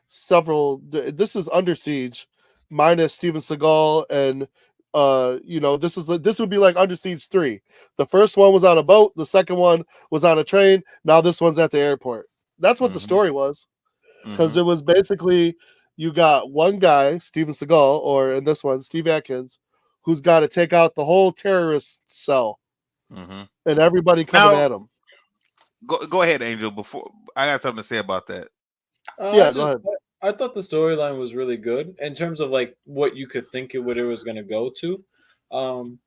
several. This is Under Siege, minus Steven Seagal, and this would be like Under Siege 3. The first one was on a boat, the second one was on a train. Now this one's at the airport. That's what the hmm story was, because hmm it was basically you got one guy, Steven Seagal, or in this one, Steve Atkins, who's got to take out the whole terrorist cell hmm and everybody coming Now, at him. go ahead, Angel. Before I got something to say about that. I Yeah, go just ahead. I thought the storyline was really good in terms of like what you could think what it was gonna go to. Um,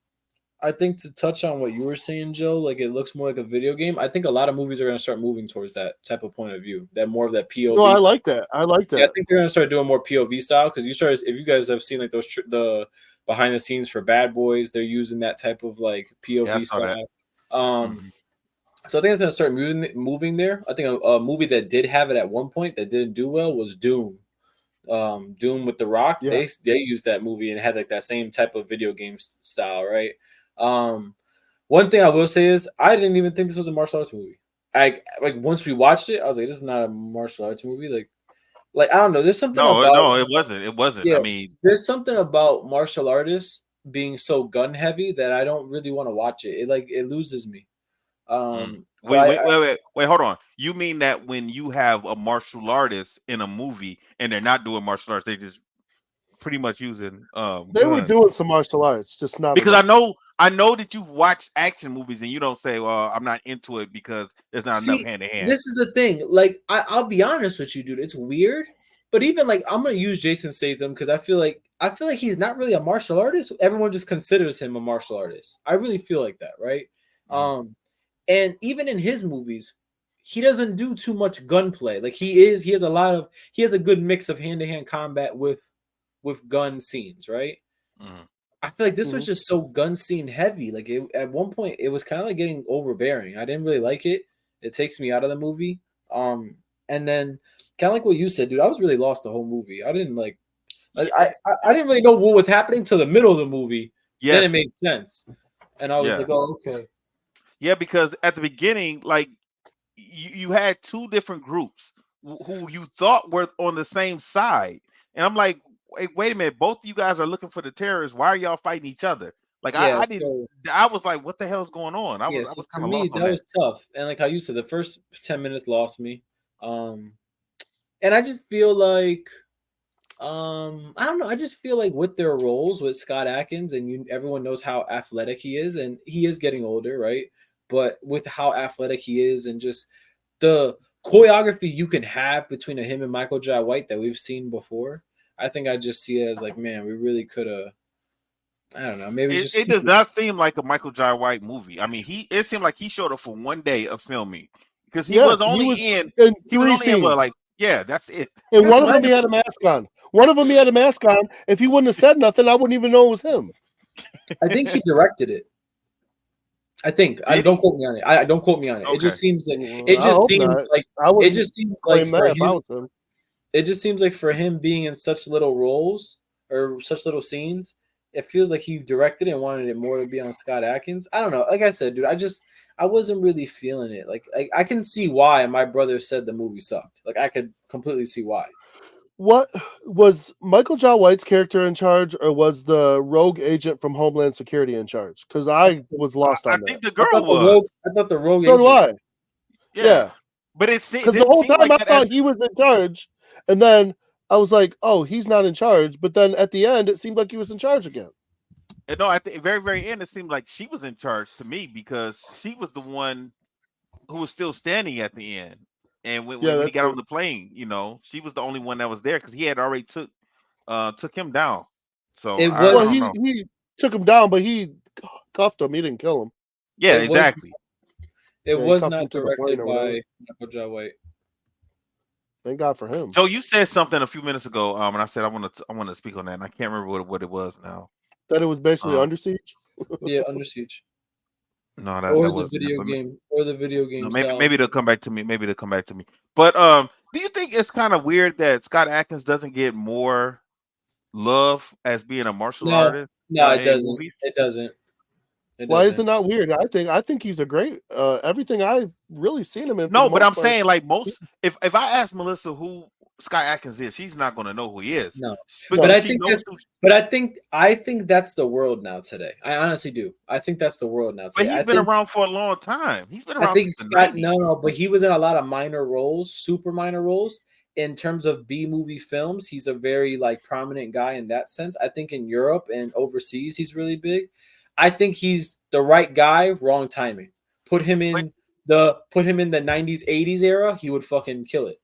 I think to touch on what you were saying, Joe, like it looks more like a video game. I think a lot of movies are gonna start moving towards that type of point of view, that more of that No, POV I style. like that. I like Yeah, I that. think they're gonna start doing more POV style because if you guys have seen like the behind the scenes for Bad Boys, they're using that type of like Yeah, I POV saw that. style. Um, hmm so I think it's gonna start moving there. I think a movie that did have it at one point that didn't do well was Doom. Doom with The Rock. Yeah. They used that movie and had like that same type of video game style, right? Um, One thing I will say is I didn't even think this was a martial arts movie. I like once we watched it, I was like, this is not a martial arts movie. Like I don't know. There's something No, about no, it wasn't. It wasn't. yeah. I mean, There's something about martial artists being so gun heavy that I don't really want to watch it. It loses me. So wait. Hold on. You mean that when you have a martial artist in a movie and they're not doing martial arts, they just pretty much using They were guns? doing some martial arts, just not Because enough. I know that you've watched action movies and you don't say, "Well, I'm not into it because there's not enough see, hand to hand." this is the thing. Like I'll be honest with you, dude. It's weird, but even like I'm gonna use Jason Statham because I feel like he's not really a martial artist. Everyone just considers him a martial artist. I really feel like that, right? Mhm, Um, And even in his movies, he doesn't do too much gunplay. Like he has a good mix of hand to hand combat with gun scenes, right? mhm. I feel like this was Mhm. just so gun scene heavy. Like at one point, it was kind of like getting overbearing. I didn't really like it. It takes me out of the movie. And then kind of like what you said, dude. I was really lost the whole movie. I didn't like. I, Yeah, I didn't really know what was happening till the middle of the movie. Then it yes, made sense, and I was yeah, like, oh okay. yeah. Because at the beginning, like you had two different groups who you thought were on the same side. And I'm like, wait a minute, both of you guys are looking for the terrorists. Why are y'all fighting each other? Like Yeah, I didn't. so I was like, what the hell's going on? I yeah, was so to kind of me lost on that that. was tough. And like how you said, the first 10 minutes lost me. And I just feel like I don't know. I just feel like with their roles with Scott Adkins, and everyone knows how athletic he is, and he is getting older, right? But with how athletic he is, and just the choreography you can have between him and Michael Jai White that we've seen before, I think I just see it as like, man, we really could have. I don't know. Maybe it's just It does not seem like a Michael Jai White movie. I mean, it seemed like he showed up for one day of filming because he was only in in he was 3 only in scenes. what, like, yeah, that's it. And That's one of what them I he had a mask on. One of them he had a mask on. If he wouldn't have said nothing, I wouldn't even know it was him. I think he directed it. I think. Don't quote me on it. I don't quote me on it. Okay. It just seems like I hope not. I it wouldn't just seems blame like that for if I him. was him. It just seems like for him being in such little roles or such little scenes, it feels like he directed it and wanted it more to be on Scott Adkins. I don't know. Like I said, dude, I wasn't really feeling it. Like I can see why my brother said the movie sucked. Like I could completely see why. What was Michael Jai White's character in charge, or was the rogue agent from Homeland Security in charge? Because I was lost I on think that. the girl was. I thought the rogue So do agent. I. Yeah. But it Because the didn't whole seem time like I that. thought he was in charge, and then I was like, "Oh, he's not in charge." But then at the end, it seemed like he was in charge again. No, at the very, very end, it seemed like she was in charge to me because she was the one who was still standing at the end. And when he that's got true. on the plane, she was the only one that was there because he had already took him down. So It I was- don't know. He took him down, but he cuffed him. He didn't kill him. Yeah, It was- exactly. It Yeah, he was cuffed not him to the plane directed or whatever. by Michael Jai White. Thank God for him. Joe, you said something a few minutes ago, and I said I want to speak on that, and I can't remember what it was now. That it was basically Under Siege. Yeah, Under Siege. No, Or that the wasn't it, video but game. Or the video game no, style. maybe they'll come back to me. Maybe they'll come back to me. But do you think it's kind of weird that Scott Adkins doesn't get more love as being a martial artist? No, it in doesn't. movies? It doesn't. Why is it not weird? I think he's a great. Everything I've really seen him in. No, but I'm saying like if I ask Melissa who Scott Adkins is, she's not going to know who he is. No, but I she think knows I think that's the world now today. I honestly do. I think that's the world now today. But he's been around for a long time. He's been around. I think since Scott. the 90s. No, but he was in a lot of minor roles, super minor roles. In terms of B movie films, he's a very like prominent guy in that sense. I think in Europe and overseas, he's really big. I think he's the right guy, wrong timing. Put him in the 90s, 80s era, he would fucking kill it.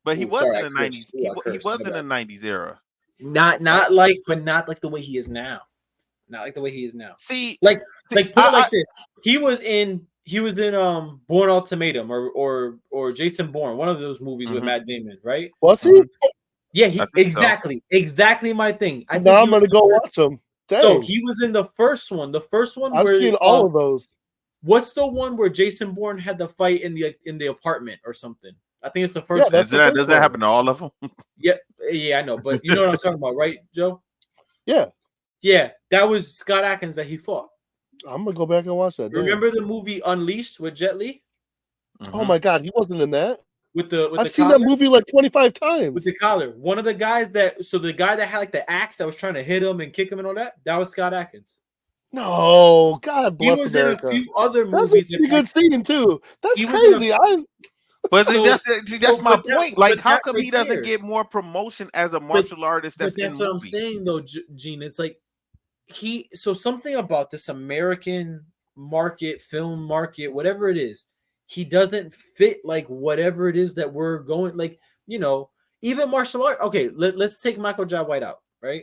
But he was in the 90s. He was in the 90s era. Not like the way he is now. Not like the way he is now. See, like put it like this. He was in Bourne Ultimatum or Jason Bourne, one of those movies with Matt Damon, right? Was he? Yeah, exactly my thing. Now I'm gonna go watch him. Dang. So he was in the first one. The first one I've seen all of those. What's the one where Jason Bourne had the fight in the apartment or something? I think it's the first one. Does that happen to all of them? Yeah, I know, but you know what I'm talking about, right, Joe? Yeah, that was Scott Adkins that he fought. I'm gonna go back and watch that. Remember the movie Unleashed with Jet Li? Oh my God, he wasn't in that. I've seen that movie like 25 times. With the collar. One of the guys the guy that had like the axe that was trying to hit him and kick him and all that was Scott Adkins. No, God bless America. He was in a few other movies. That's a pretty good scene too. That's crazy. But that's my point. Like, how come he doesn't get more promotion as a martial artist? That's what I'm saying, though, Gene. It's like something about this American market, film market, whatever it is, he doesn't fit like whatever it is that we're going. Like, even martial art. Okay, let's take Michael Jai White out, right?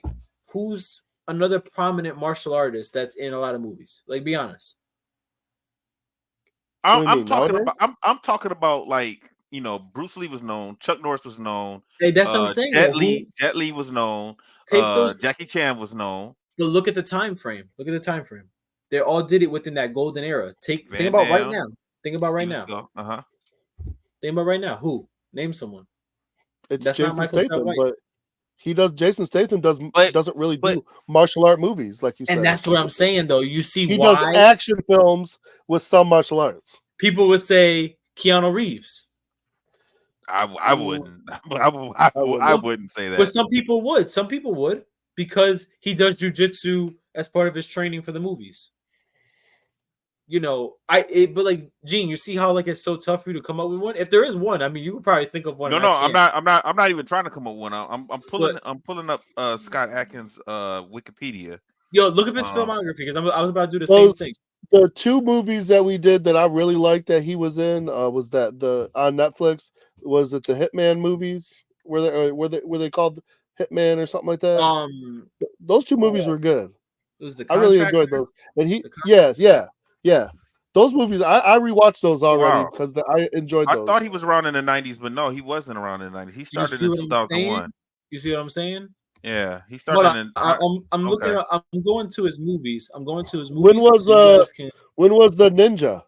Who's another prominent martial artist that's in a lot of movies? Like, be honest. I'm talking about like, Bruce Lee was known, Chuck Norris was known. Hey, that's what I'm saying. Jet Li was known. Jackie Chan was known. But look at the time frame. They all did it within that golden era. Think about right now. Think about right now. Think about right now. Who? Name someone. It's Jason Statham, but Jason Statham doesn't really do martial art movies like you said. And that's what I'm saying, though. You see he why does action films with some martial arts. People would say Keanu Reeves. I wouldn't. I wouldn't say that. But some people would. Some people would because he does jujitsu as part of his training for the movies. You know, but like Gene, you see how like it's so tough for you to come up with one. If there is one, I mean, you could probably think of one. No, I'm not even trying to come up with one. I'm pulling up Scott Adkins Wikipedia. Yo, look up his filmography because I was about to do the same thing. The two movies that we did that I really liked that he was in was that on Netflix, was it the Hitman movies? Were they called Hitman or something like that? Those two movies were good. It was I really enjoyed those. And yeah. Those movies I rewatched those already because I enjoyed those. I thought he was around in the 90s, but no, he wasn't around in the 90s. He started in 2001. You see what I'm saying? Yeah, he started I'm looking up. I'm going to his movies. When was the Ninja?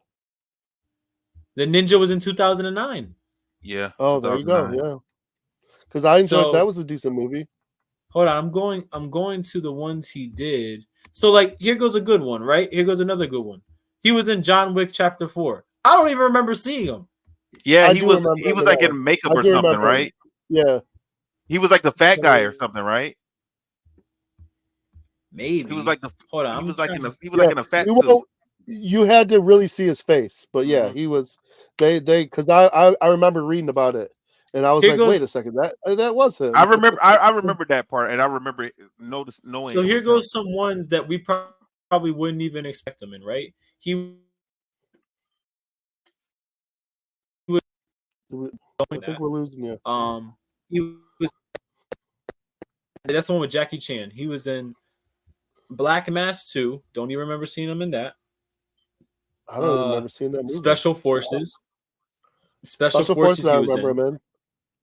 The Ninja was in 2009. Yeah. Oh, there you go. Yeah. Because I enjoyed that. Was a decent movie. Hold on, I'm going to the ones he did. So like, here goes a good one, right? Here goes another good one. He was in John Wick Chapter 4. I don't even remember seeing him. Yeah, he was like in makeup or something, right? Yeah. He was like the fat guy or something, right? Maybe. He was like the hold on. He was like in a fat suit. You had to really see his face, but yeah, he was. They because I remember reading about it, and I was wait a second, that was him. I remember that part, and I remember knowing. So here goes some ones that we probably wouldn't even expect him in, right? I think we're losing you. He was. That's the one with Jackie Chan. He was in Black Mass 2. Don't even remember seeing him in that. I don't remember seeing that movie. Special Forces. Special Forces. I remember him in.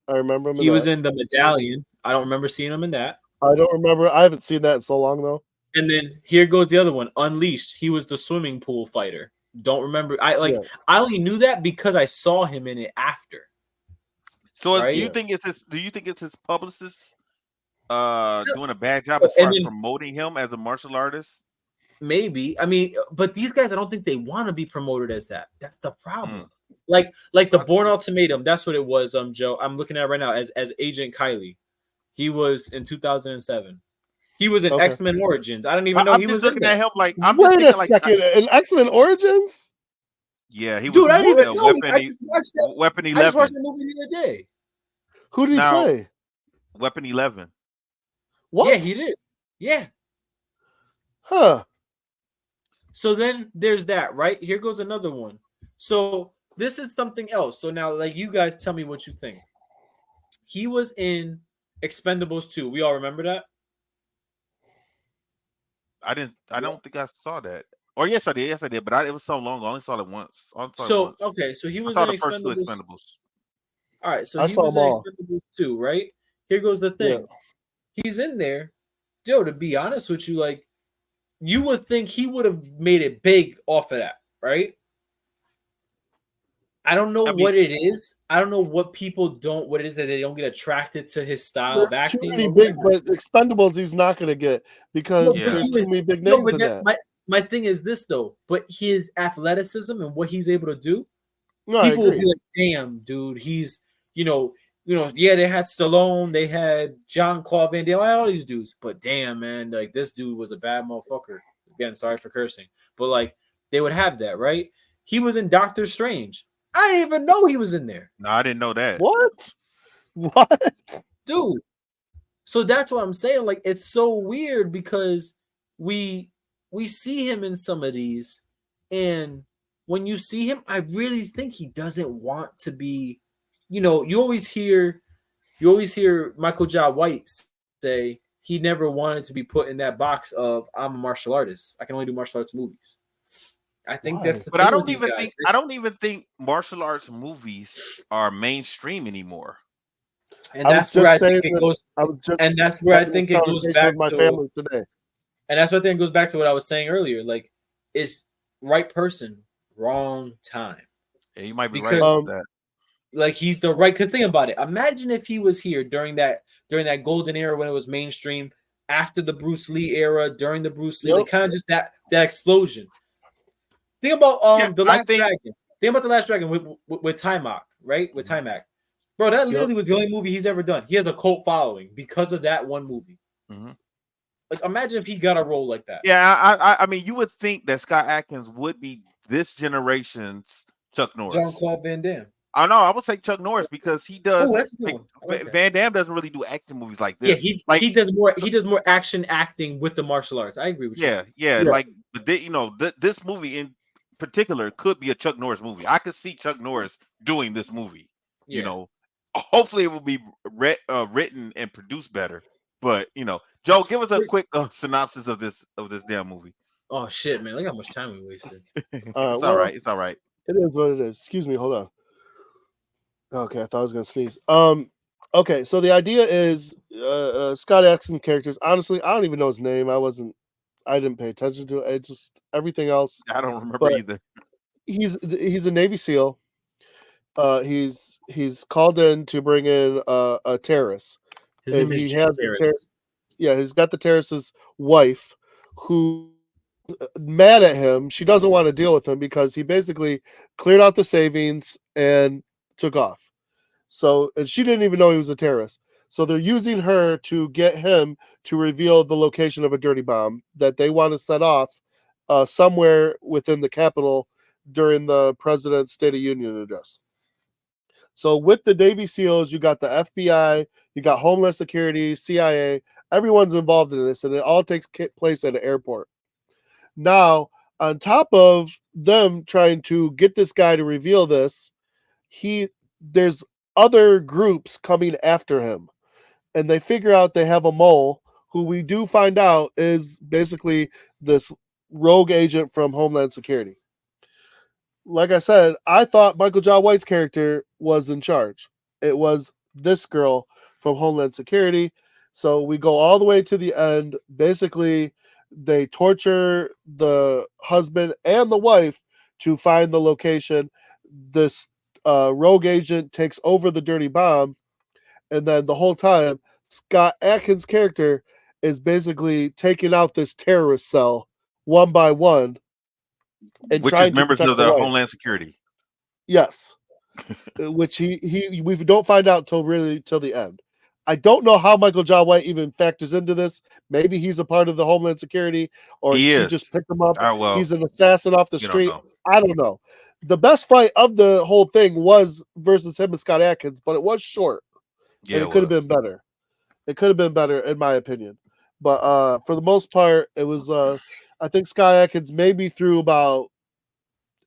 I remember him. He was in The Medallion. I don't remember seeing him in that. I don't remember. I haven't seen that in so long though. And then here goes the other one, Unleashed. He was the swimming pool fighter. Don't remember. I only knew that because I saw him in it after. So do you think it's his publicist doing a bad job as far as promoting him as a martial artist? Maybe. I mean, but these guys, I don't think they want to be promoted as that. That's the problem. Like the Bourne Ultimatum, that's what it was, Joe. I'm looking at it right now as Agent Kylie. He was in 2007. He was in X-Men Origins. I don't even know he was looking at him like I'm Wait a second, in X-Men Origins? Yeah, he was. Dude, I didn't even know. Weapon 11. I just watched the movie the other day. Who did he play? Weapon 11. What? Yeah, he did. Yeah. Huh. So then there's that, right? Here goes another one. So this is something else. So now, like, you guys tell me what you think. He was in Expendables 2. We all remember that? I don't think I saw that. Or yes, I did. But it was so long. I only saw it once. So he was in the first two Expendables. All right, so he was in Expendables 2, right? Here goes the thing. Yeah. He's in there. Joe, to be honest with you, like, you would think he would have made it big off of that, right? I don't know what it is. I don't know what it is that they don't get attracted to his style of acting. Too many big, but Expendables he's not going to get because there's too many big names in that. My thing is this though, but his athleticism and what he's able to do, people will be like, "Damn, dude, he's yeah." They had Stallone, they had Jean-Claude Van Damme, all these dudes, but damn, man, like this dude was a bad motherfucker. Again, sorry for cursing, but like they would have that, right? He was in Doctor Strange. I didn't even know he was in there. No, I didn't know that. What, dude? So that's what I'm saying. Like, it's so weird because we see him in some of these, and when you see him, I really think he doesn't want to be. You always hear Michael Jai White say he never wanted to be put in that box of I'm a martial artist. I can only do martial arts movies. I think that's the thing. But I don't even think martial arts movies are mainstream anymore. And that's where I think it goes. And that's where I think it goes back to my family today. And that's what I think goes back to what I was saying earlier. Like, it's right person, wrong time. Yeah, you might be right about that. Like, he's the right. Because think about it. Imagine if he was here during that golden era when it was mainstream, after the Bruce Lee era, during the Bruce Lee, like kind of just that explosion. Think about the Last Dragon. Think about the Last Dragon with Timok, right? With Timok. Bro, that literally was the only movie he's ever done. He has a cult following because of that one movie. Mhm. Like, imagine if he got a role like that. Yeah, I mean, you would think that Scott Adkins would be this generation's Chuck Norris. Jean-Claude Van Damme. I know. I would say Chuck Norris because he Oh, does. that's a good one. I like that. Van Damme doesn't really do action movies like Yeah, this. Like, he does more action acting with the martial arts. I agree with you. yeah. Like, this movie in particular could be a Chuck Norris movie. I could see Chuck Norris doing this movie. You Yeah. know, hopefully it will be written and produced better. But Joe, give us a quick synopsis of this damn movie. Oh shit, man! Look how much time we wasted. It's all right. It's all right. It is what it is. Excuse me. Hold on. Okay, I thought I was gonna sneeze. Okay, so the idea is Scott Adkins characters. Honestly, I don't even know his name. I didn't pay attention to it. It's just everything else. I don't remember But either. he's a Navy SEAL. He's called in to bring in a terrorist. His And name is he Jim has the Ferris. he's got the terrorist's wife who mad at him. She doesn't want to deal with him because he basically cleared out the savings and took off. So, and she didn't even know he was a terrorist. So they're using her to get him to reveal the location of a dirty bomb that they want to set off somewhere within the Capitol during the president's State of Union address. So with the Navy SEALs, you got the FBI, you got Homeland Security, CIA, everyone's involved in this, and it all takes place at an airport. Now, on top of them trying to get this guy to reveal this, there's other groups coming after him, and they figure out they have a mole who we do find out is basically this rogue agent from Homeland Security. Like I said, I thought Michael John White's character was in charge. It was this girl from Homeland Security. So we go all the way to the end. Basically, they torture the husband and the wife to find the location. This rogue agent takes over the dirty bomb. And then the whole time, Scott Adkins' character is basically taking out this terrorist cell one by one and Which is trying to members protect of the the wife. Homeland Security. Yes, which we don't find out till the end. I don't know how Michael John White even factors into this. Maybe he's a part of the Homeland Security, or He she is. just picked him up. Well, He's an assassin off the you don't street. know. I don't know. The best fight of the whole thing was versus him and Scott Adkins, but it was short. Yeah, and it could have been better. It could have been better, in my opinion. But for the most part, it was. I think Scott Adkins maybe threw about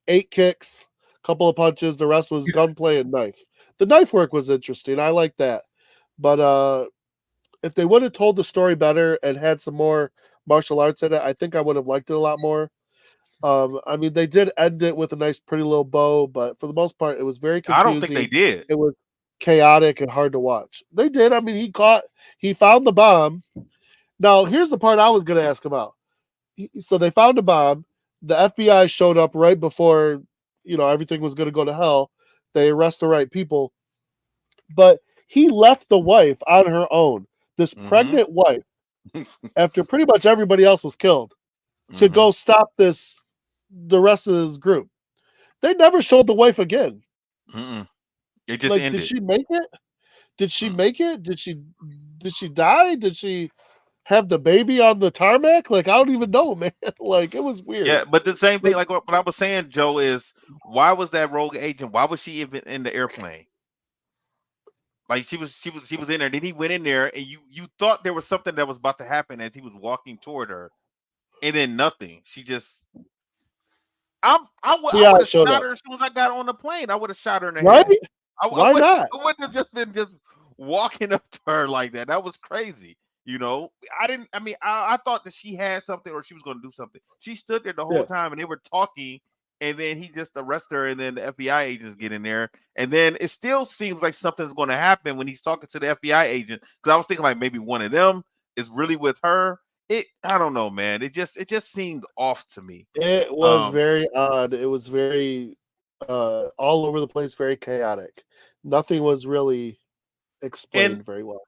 8 kicks, a couple of punches. The rest was gunplay and knife. The knife work was interesting. I like that. But if they would have told the story better and had some more martial arts in it, I think I would have liked it a lot more. I mean, they did end it with a nice, pretty little bow, but for the most part, it was very confusing. I don't think they did. It was chaotic and hard to watch. They did. I mean, he found the bomb. Now, here's the part I was going to ask about. So they found a bomb. The FBI showed up right before, everything was going to go to hell. They arrest the right people. But he left the wife on her own, this pregnant wife, after pretty much everybody else was killed, to go stop the rest of this group. They never showed the wife again. It just ended. Did she make it? Did she make it? Did she die? Did she have the baby on the tarmac? Like, I don't even know, man. Like, it was weird. Yeah, but the same thing, like what I was saying, Joe, is why was that rogue agent? Why was she even in the airplane? Like she was in there. Then he went in there, and you thought there was something that was about to happen as he was walking toward her, and then nothing. She just. I would have shot her as soon as I got on the plane. I would have shot her in the head. Why not? I wouldn't have just been walking up to her like that. That was crazy. I thought that she had something or she was going to do something. She stood there the whole time and they were talking, and then he just arrested her, and then the FBI agents get in there, and then it still seems like something's going to happen when he's talking to the FBI agent, because I was thinking like maybe one of them is really with her. I don't know, man. It just seemed off to me. It was very odd. It was very all over the place, very chaotic. Nothing was really explained very well.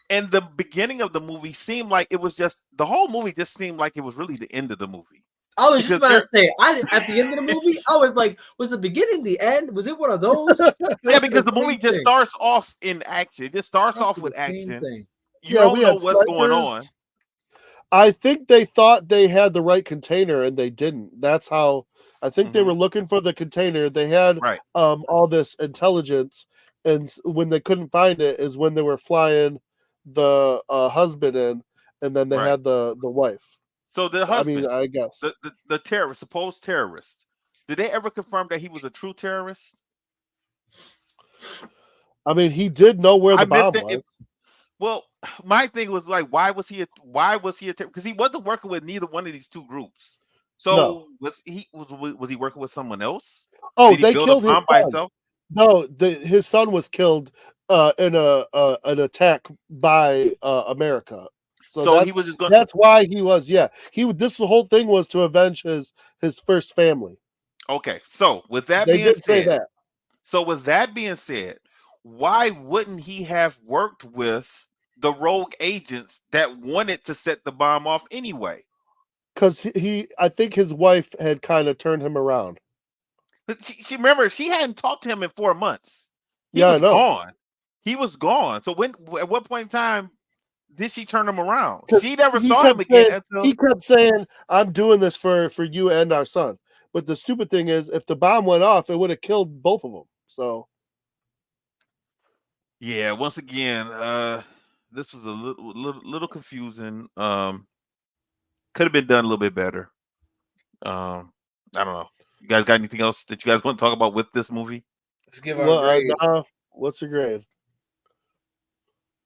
And the beginning of the movie seemed like it was just the whole movie just seemed like it was really the end of the movie. I was just Because about to say, at the end of the movie, I was like, was the beginning the end? Was it one of those? yeah, because the movie just starts off in action. It just starts off with the same action. thing. You Yeah, don't we know had what's going snipers. on. I think they thought they had the right container and they didn't. That's how I think they Mhm. were looking for the container. They had Right. all this intelligence, and when they couldn't find it is when they were flying the husband in, and then they Right. had the wife. So the I mean, husband, I guess. the terrorist, supposed terrorist, did they ever confirm that he was a true terrorist? I mean, he did know where I the missed bomb it. was. Well, my thing was like, why was he a because he wasn't working with neither one of these two groups. So No. was he working with someone else? Oh, Did he they build a killed his bomb by son. himself? No, his son was killed in an attack by America. So he was just going. That's why he was. Yeah, this whole thing was to avenge his first family. Okay, so with that They being did say said, that. why wouldn't he have worked with the rogue agents that wanted to set the bomb off anyway? Because I think his wife had kind of turned him around. But she remember she hadn't talked to him in 4 months. He Yeah, I was know. gone. He was gone. So at what point in time did she turn him around? 'Cause She never he saw him kept again saying until he kept saying, "I'm doing this for you and our son." But the stupid thing is, if the bomb went off, it would have killed both of them. So yeah. Once again, this was a little confusing. Could have been done a little bit better. I don't know. You guys got anything else that you guys want to talk about with this movie? Let's give our grade. What's your grade?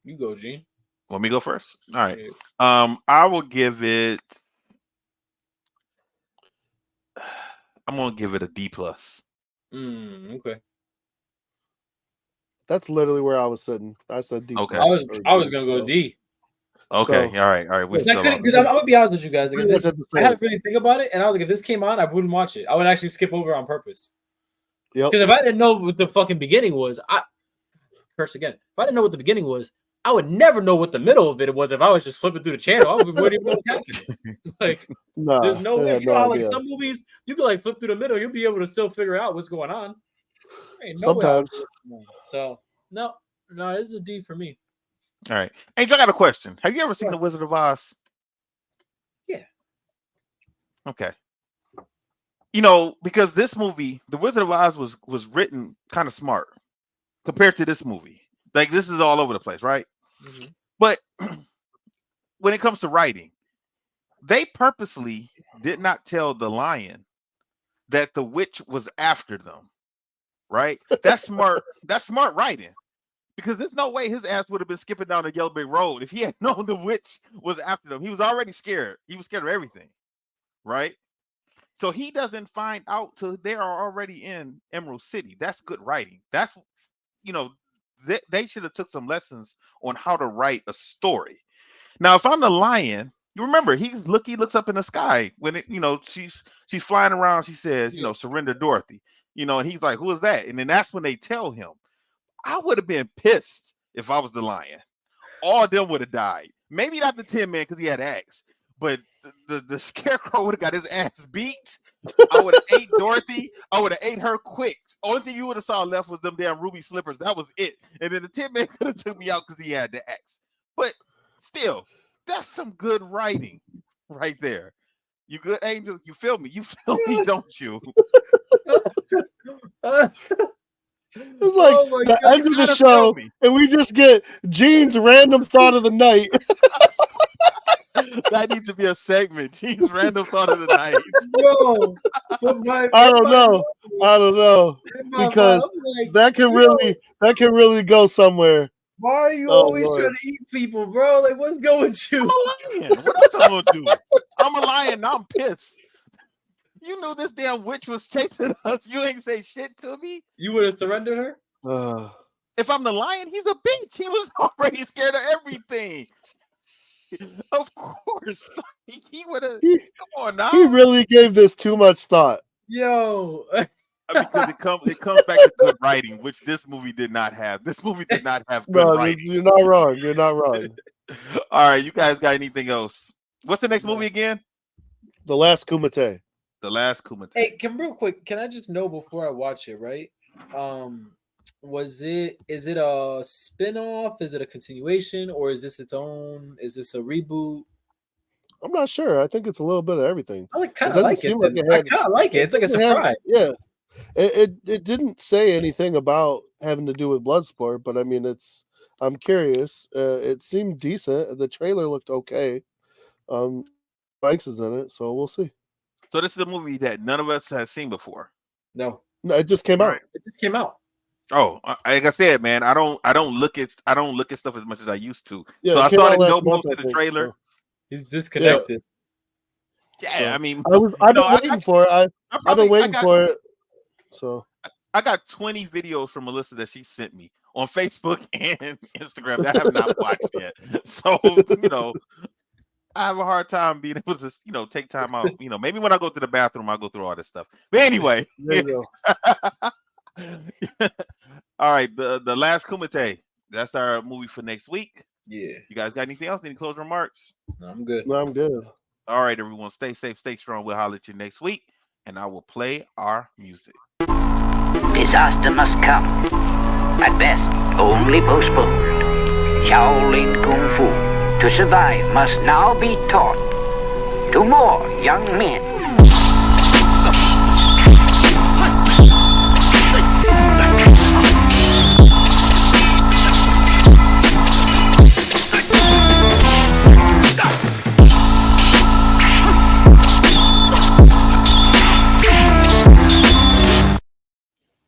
You go, Gene. Want me to go first? All right. Yeah. I will give it. I'm gonna give it a D plus. Okay. That's literally where I was sitting. I said D. Okay. I was gonna go D. Okay. So- all right. We Because I'm still on. gonna be honest with you guys. Like, Pretty much if at the I same. had to really think about it, and I was like, if this came on, I wouldn't watch it. I would actually skip over on purpose. Yep. Because if I didn't know what the fucking beginning was, curse again. If I didn't know what the beginning was, I would never know what the middle of it was. If I was just flipping through the channel, I wouldn't even know what's happening. Like, Nah, there's no I way. had You know no how like idea. some movies you can like flip through the middle, you'll be able to still figure out what's going on. Ain't no way I Sometimes. would. So no, this is a D for me. All right. Angel, I got a question. Have you ever seen What? The Wizard of Oz? Yeah. Okay. You know, because this movie, The Wizard of Oz, was written kind of smart compared to this movie. Like this is all over the place, right? Mm-hmm. But when it comes to writing, they purposely did not tell the lion that the witch was after them, right? That's smart. That's smart writing. Because there's no way his ass would have been skipping down the Yellow Brick Road if he had known the witch was after them. He was already scared. He was scared of everything, right? So he doesn't find out till they are already in Emerald City. That's good writing. That's they should have took some lessons on how to write a story. Now, if I'm the lion, you remember he looks up in the sky when she's flying around. She says, surrender Dorothy. And he's like, who is that? And then that's when they tell him. I would have been pissed if I was the lion. All of them would have died. Maybe not the Tin Man because he had axe, but the Scarecrow would have got his ass beat. I would have ate Dorothy. I would have ate her quick. Only thing you would have saw left was them damn ruby slippers. That was it. And then the Tin Man could have took me out because he had the axe. But still, that's some good writing right there. You good, Angel? You feel me? You feel me, don't you? It's like the end of the show, and we just get Gene's random thought of the night. That needs to be a segment. Gene's random thought of the night. Bro, I don't know because that can really go somewhere. Why are you always trying to eat people, bro? Like, what's going with you? I'm a lion. What else I'm gonna do? I'm a lion. Now I'm pissed. You knew this damn witch was chasing us. You ain't say shit to me. You would have surrendered her? If I'm the lion, he's a bitch. He was already scared of everything. Of course. He would have. Come on now. He really gave this too much thought. Yo. Because it comes back to good writing, which this movie did not have. This movie did not have good writing. You're not wrong. You're not wrong. All right, you guys got anything else? What's the next movie again? The Last Kumite. The Last Kumite. Hey, real quick, can I just know before I watch it, right? Is it a spin-off? Is it a continuation, or is this its own? Is this a reboot? I'm not sure. I think it's a little bit of everything. I kind of like it. I kind of like it. It's like a surprise. Yeah. It didn't say anything about having to do with Bloodsport, but I mean, I'm curious. It seemed decent. The trailer looked okay. Banks is in it, so we'll see. So this is a movie that none of us has seen before. No, it just came out. It just came out. Oh, like I said, man, I don't look at stuff as much as I used to. Yeah, so I saw that Joe posted the trailer. So. He's disconnected. Yeah, so, I mean, I've been waiting for it. I've been waiting for it. So I got 20 videos from Melissa that she sent me on Facebook and Instagram that I have not watched yet. So I have a hard time being able to take time out. Maybe when I go to the bathroom, I'll go through all this stuff. But anyway, there you go. All right, the Last Kumite. That's our movie for next week. Yeah. You guys got anything else? Any closing remarks? No, I'm good. No, I'm good. All right, everyone. Stay safe, stay strong. We'll holler at you next week, and I will play our music. Disaster must come. At best, only postponed. Shaolin Kung Fu, to survive, must now be taught to more young men.